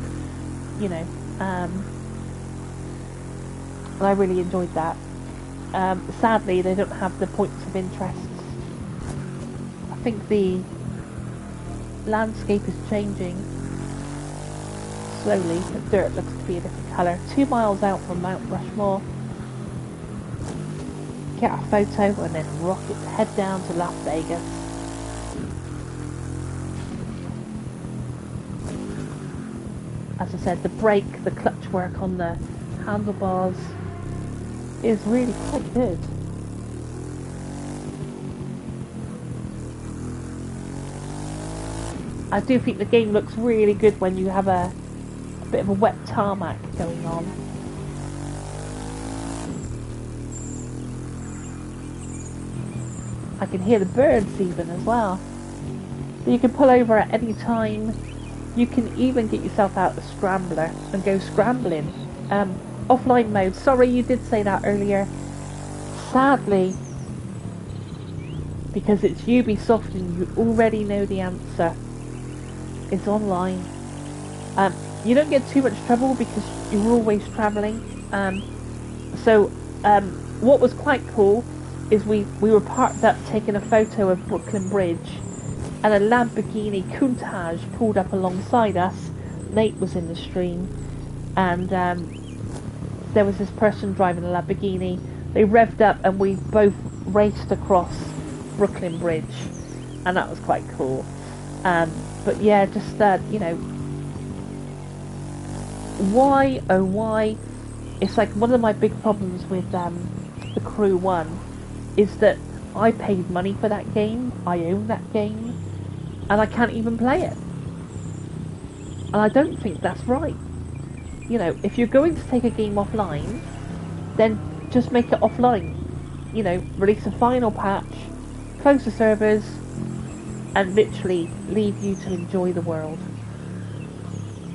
and I really enjoyed that. Sadly, they don't have the points of interest. I think the landscape is changing slowly. The dirt looks to be a different colour. 2 miles out from Mount Rushmore. Get a photo and then rocket head down to Las Vegas. As I said, the brake, the clutch work on the handlebars is really quite good. I do think the game looks really good when you have a bit of a wet tarmac going on. I can hear the birds even as well. You can pull over at any time. You can even get yourself out the scrambler and go scrambling. Offline mode. Sorry, you did say that earlier. Sadly, because it's Ubisoft and you already know the answer, it's online. You don't get too much trouble because you're always travelling. What was quite cool is we were parked up taking a photo of Brooklyn Bridge, and a Lamborghini Countach pulled up alongside us. Nate was in the stream, and there was this person driving a Lamborghini. They revved up and we both raced across Brooklyn Bridge, and that was quite cool. But yeah, just you know, why oh why? It's like one of my big problems with the Crew 1 is that I paid money for that game, I own that game, and I can't even play it. And I don't think that's right. You know, if you're going to take a game offline, then just make it offline. You know, release a final patch, close the servers, and literally leave you to enjoy the world.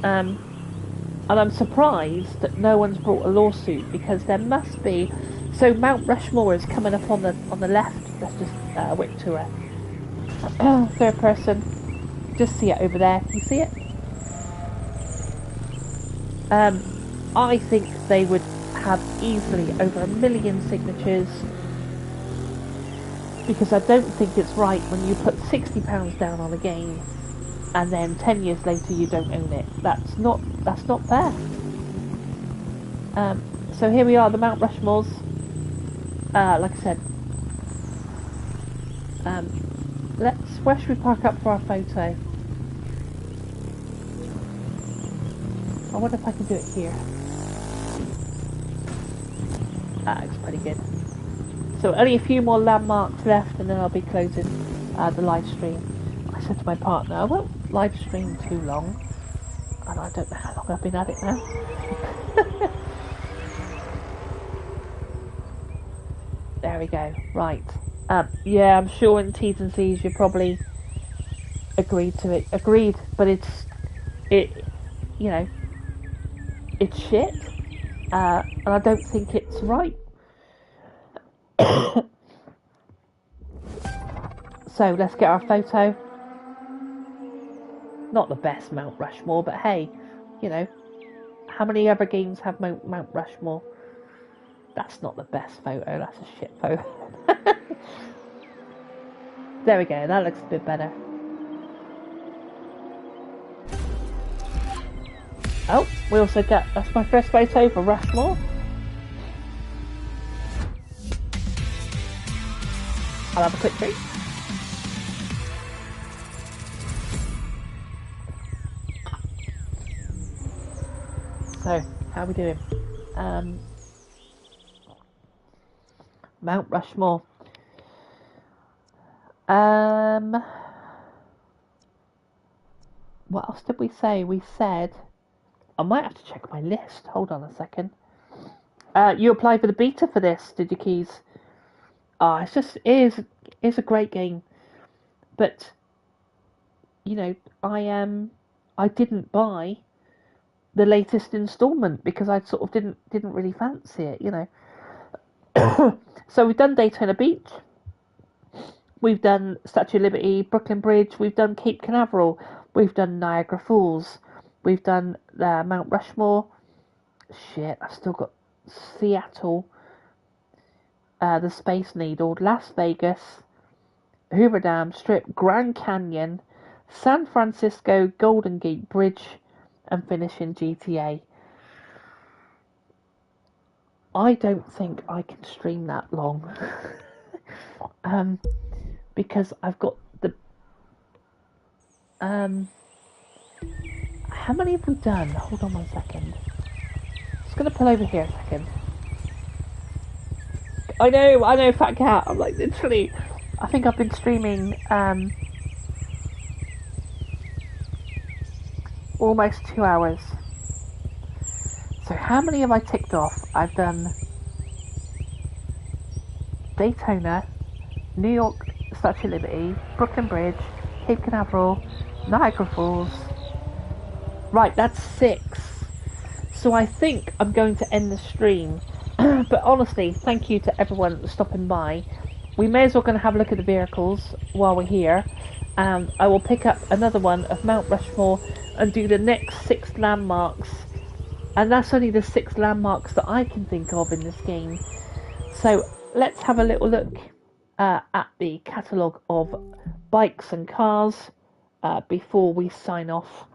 And I'm surprised that no one's brought a lawsuit, because there must be. So Mount Rushmore is coming up on the left. Let's just whip to it. Third person. Just see it over there. You see it? I think they would have easily over 1 million signatures, because I don't think it's right when you put £60 down on a game and then 10 years later you don't own it. That's not fair. So here we are, the Mount Rushmores. Like I said, where should we park up for our photo? I wonder if I can do it here. That looks pretty good. So only a few more landmarks left, and then I'll be closing the live stream. I said to my partner, I won't live stream too long, and I don't know how long I've been at it now. There we go. Right. Yeah, I'm sure in T's and C's you probably agreed to it. Agreed, but you know, it's shit, and I don't think it's right. So let's get our photo. Not the best Mount Rushmore, but hey, you know, how many other games have Mount Rushmore? That's not the best photo, that's a shit photo. There we go, that looks a bit better. Oh, we also got, that's my first photo for Rushmore. I'll have a quick drink. So, how are we doing? Mount Rushmore. What else did we say? We said, I might have to check my list. Hold on a second. You applied for the beta for this, did you, Keys? It's just, it is a great game. But, you know, I didn't buy the latest installment because I sort of didn't really fancy it, you know. So we've done Daytona Beach, we've done Statue of Liberty, Brooklyn Bridge, we've done Cape Canaveral, we've done Niagara Falls, we've done Mount Rushmore. Shit, I've still got Seattle, the Space Needle, Las Vegas, Hoover Dam Strip, Grand Canyon, San Francisco, Golden Gate Bridge, and finish in GTA. I don't think I can stream that long. Because I've got the... how many have we done? Hold on 1 second. Just going to pull over here a second. I know, Fat Cat. I'm like, literally... I think I've been streaming... almost 2 hours. So how many have I ticked off? I've done Daytona, New York Statue of Liberty, Brooklyn Bridge, Cape Canaveral, Niagara Falls. Right, that's 6. So I think I'm going to end the stream. But honestly, thank you to everyone stopping by. We may as well going to have a look at the vehicles while we're here. And I will pick up another one of Mount Rushmore and do the next 6 landmarks. And that's only the 6 landmarks that I can think of in this game. So let's have a little look at the catalogue of bikes and cars before we sign off.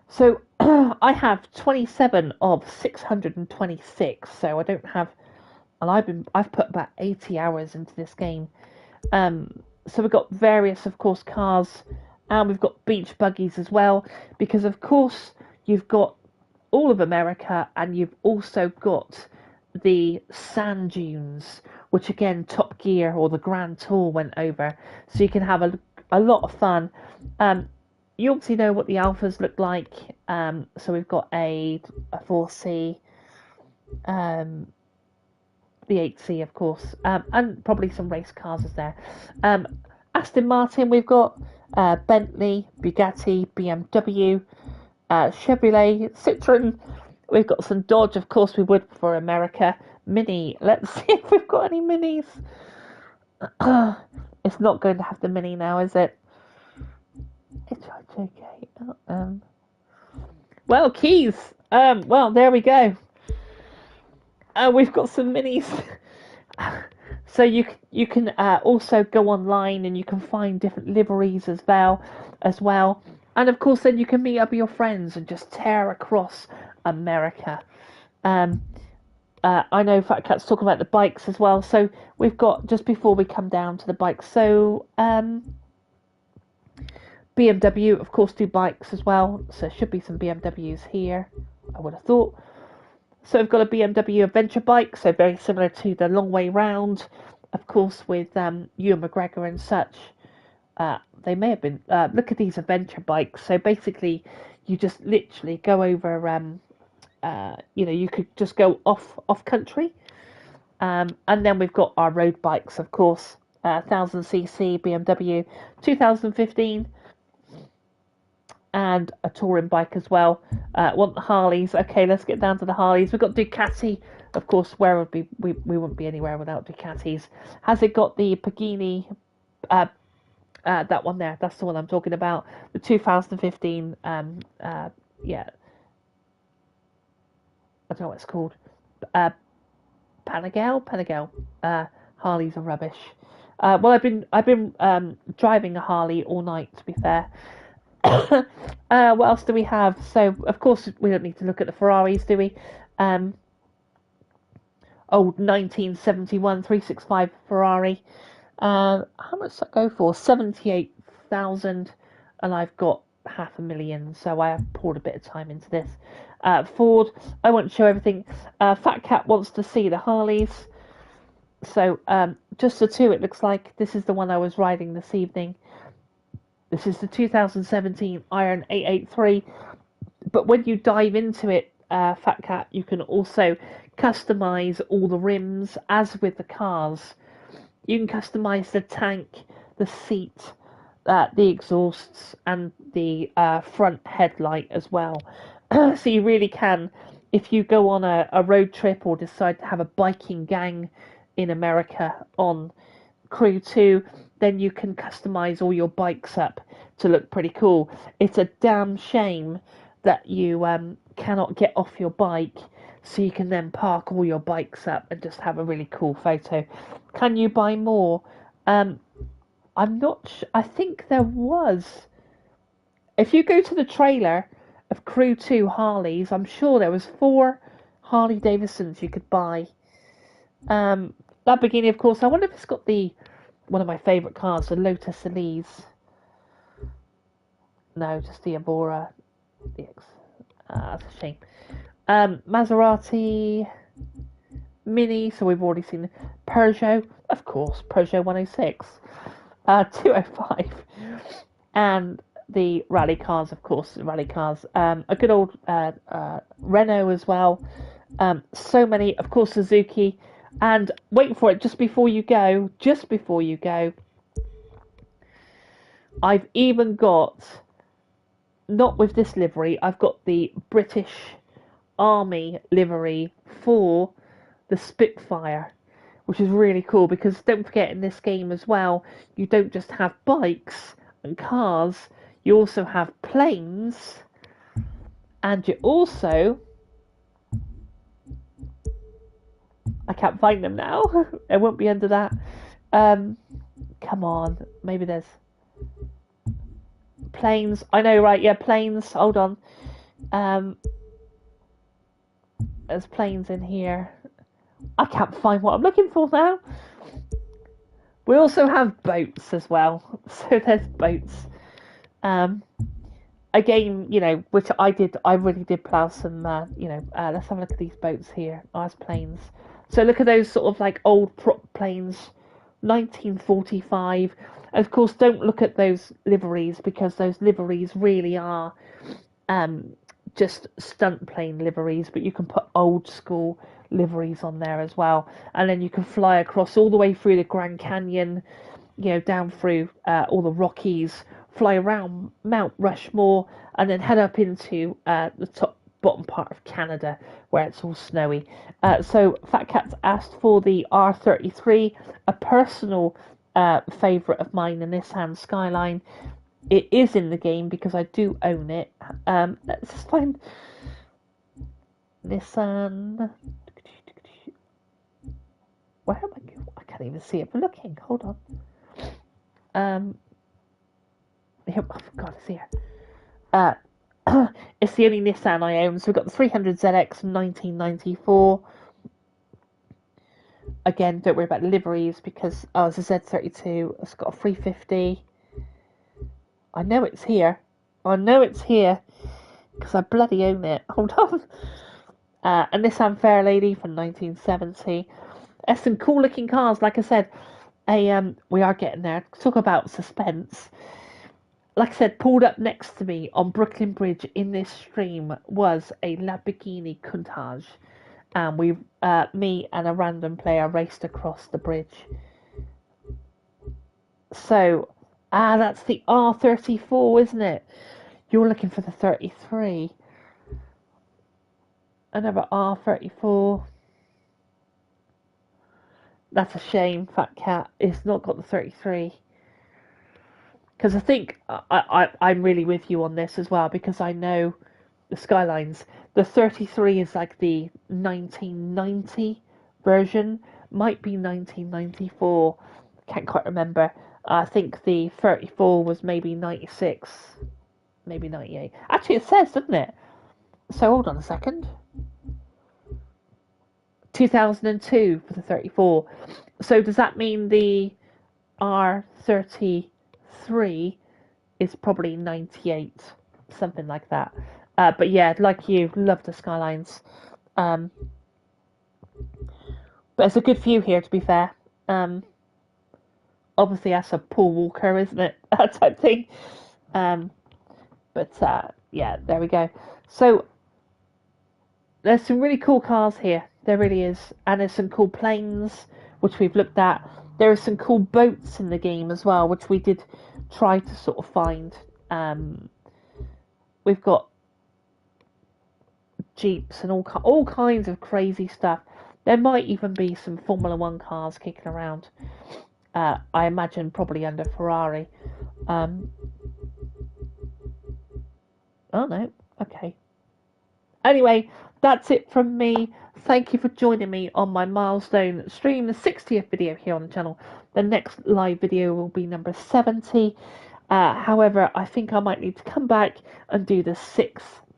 So I have 27 of 626, so I don't have, and I've put about 80 hours into this game. So we've got various, of course, cars, and we've got beach buggies as well, because of course you've got all of America, and you've also got the sand dunes, which again Top Gear or the Grand Tour went over, so you can have a lot of fun. You obviously know what the alphas look like, so we've got a 4C, the 8C of course, and probably some race cars is there. Aston Martin, we've got Bentley, Bugatti, BMW, Chevrolet, Citroen. We've got some Dodge, of course we would for America. Mini, let's see if we've got any minis. It's not going to have the Mini now, is it? It's okay. Well, keys. Well, there we go. We've got some minis. So you can also go online and you can find different liveries as well. And of course, then you can meet up with your friends and just tear across America. I know Fat Cat's talking about the bikes as well. So we've got, just before we come down to the bikes, so BMW, of course, do bikes as well. So there should be some BMWs here, I would have thought. So we've got a BMW adventure bike, so very similar to the Long Way Round, of course, with Ewan McGregor and such. They may have been, look at these adventure bikes. So basically, you just literally go over, you could just go off country. And then we've got our road bikes, of course, 1000cc BMW 2015. And a touring bike as well. Want the Harleys? Okay, let's get down to the Harleys. We've got Ducati, of course. Where would we wouldn't be anywhere without Ducatis. Has it got the Pagani? That one there. That's the one I'm talking about. The 2015. Yeah. I don't know what it's called. Panigale. Harleys are rubbish. Well, I've been driving a Harley all night. To be fair. What else do we have? So, of course, we don't need to look at the Ferraris, do we? Old 1971 365 Ferrari. How much does that go for? 78,000, and I've got 500,000, so I have poured a bit of time into this. Ford, I won't show everything. Fat Cat wants to see the Harleys. So, just the two, it looks like. This is the one I was riding this evening. This is the 2017 Iron 883, but when you dive into it, Fat Cat, you can also customise all the rims, as with the cars. You can customise the tank, the seat, the exhausts, and the front headlight as well. So you really can, if you go on a road trip or decide to have a biking gang in America on Crew 2, then you can customise all your bikes up to look pretty cool. It's a damn shame that you cannot get off your bike, so you can then park all your bikes up and just have a really cool photo. Can you buy more? I'm not I think there was. If you go to the trailer of Crew 2 Harleys, I'm sure there was 4 Harley Davidsons you could buy. Lamborghini, of course. I wonder if it's got one of my favourite cars, the Lotus Elise. No, just the Evora DX. That's a shame. Maserati Mini, so we've already seen Peugeot, of course, Peugeot 106, 205, and the rally cars, of course, a good old Renault as well. So many, of course, Suzuki. And wait for it, just before you go, I've even got, not with this livery, I've got the British Army livery for the Spitfire, which is really cool, because don't forget, in this game as well, you don't just have bikes and cars, you also have planes, and you also, I can't find them now, it won't be under that, come on, maybe there's planes, I know, right, yeah, planes, hold on, there's planes in here, I can't find what I'm looking for now. We also have boats as well, so there's boats. Again, you know, which I really did plough some, let's have a look at these boats here. Oh, that's planes. So look at those sort of like old prop planes, 1945. And of course, don't look at those liveries, because those liveries really are just stunt plane liveries, but you can put old school liveries on there as well. And then you can fly across all the way through the Grand Canyon, you know, down through all the Rockies, fly around Mount Rushmore, and then head up into the bottom part of Canada, where it's all snowy. So Fat Cat's asked for the R33, a personal favourite of mine, the Nissan Skyline. It is in the game because I do own it. Let's just find Nissan. Where am I going? I can't even see it for looking. Hold on. Oh God, it's here. It's the only Nissan I own. So we've got the 300ZX from 1994. Again, don't worry about the liveries, because it's a Z32. It's got a 350. I know it's here. Because I bloody own it. Hold on. A Nissan Fairlady from 1970. There's some cool looking cars. Like I said, we are getting there. Talk about suspense. Like I said, pulled up next to me on Brooklyn Bridge in this stream was a Lamborghini Countach. And me and a random player raced across the bridge. So, that's the R34, isn't it? You're looking for the 33. Another R34. That's a shame, Fat Cat. It's not got the 33. Because I think I'm really with you on this as well, because I know the Skylines. The 33 is like the 1990 version. Might be 1994. Can't quite remember. I think the 34 was maybe 96. Maybe 98. Actually, it says, doesn't it? So hold on a second. 2002 for the 34. So does that mean the R33 is probably 98, something like that? But yeah, like you, love the Skylines. But it's a good view here, to be fair. Obviously, that's a Paul Walker, isn't it? That type thing. But yeah, there we go. So there's some really cool cars here. There really is. And there's some cool planes, which we've looked at. There are some cool boats in the game as well, which we did try to sort of find. We've got Jeeps and all kinds of crazy stuff. There might even be some Formula One cars kicking around. I imagine probably under Ferrari. Oh no, okay. Anyway, that's it from me. Thank you for joining me on my milestone stream, the 60th video here on the channel. The next live video will be number 70. However, I think I might need to come back and do the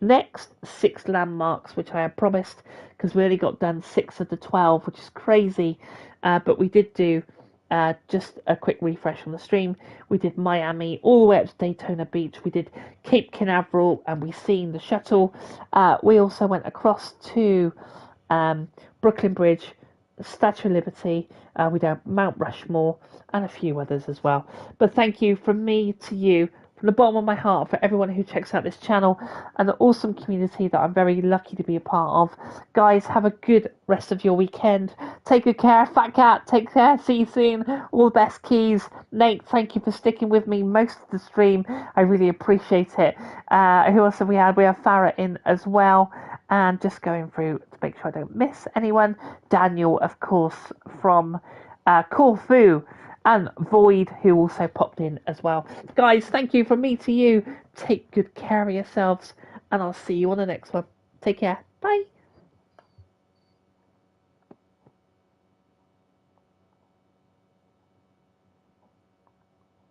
next six landmarks, which I had promised, because we only got done 6 of the 12, which is crazy. But we did do just a quick refresh on the stream. We did Miami all the way up to Daytona Beach. We did Cape Canaveral, and we seen the shuttle. We also went across to Brooklyn Bridge, Statue of Liberty. We did Mount Rushmore and a few others as well. But thank you from me to you from the bottom of my heart for everyone who checks out this channel and the awesome community that I'm very lucky to be a part of. Guys, have a good rest of your weekend. Take good care. Fat Cat, take care. See you soon. All the best, Keys. Nate, thank you for sticking with me most of the stream. I really appreciate it. Who else have we had? We have Farah in as well. And just going through to make sure I don't miss anyone. Daniel, of course, from Corfu. And Void, who also popped in as well. Guys, thank you from me to you. Take good care of yourselves, and I'll see you on the next one. Take care. Bye.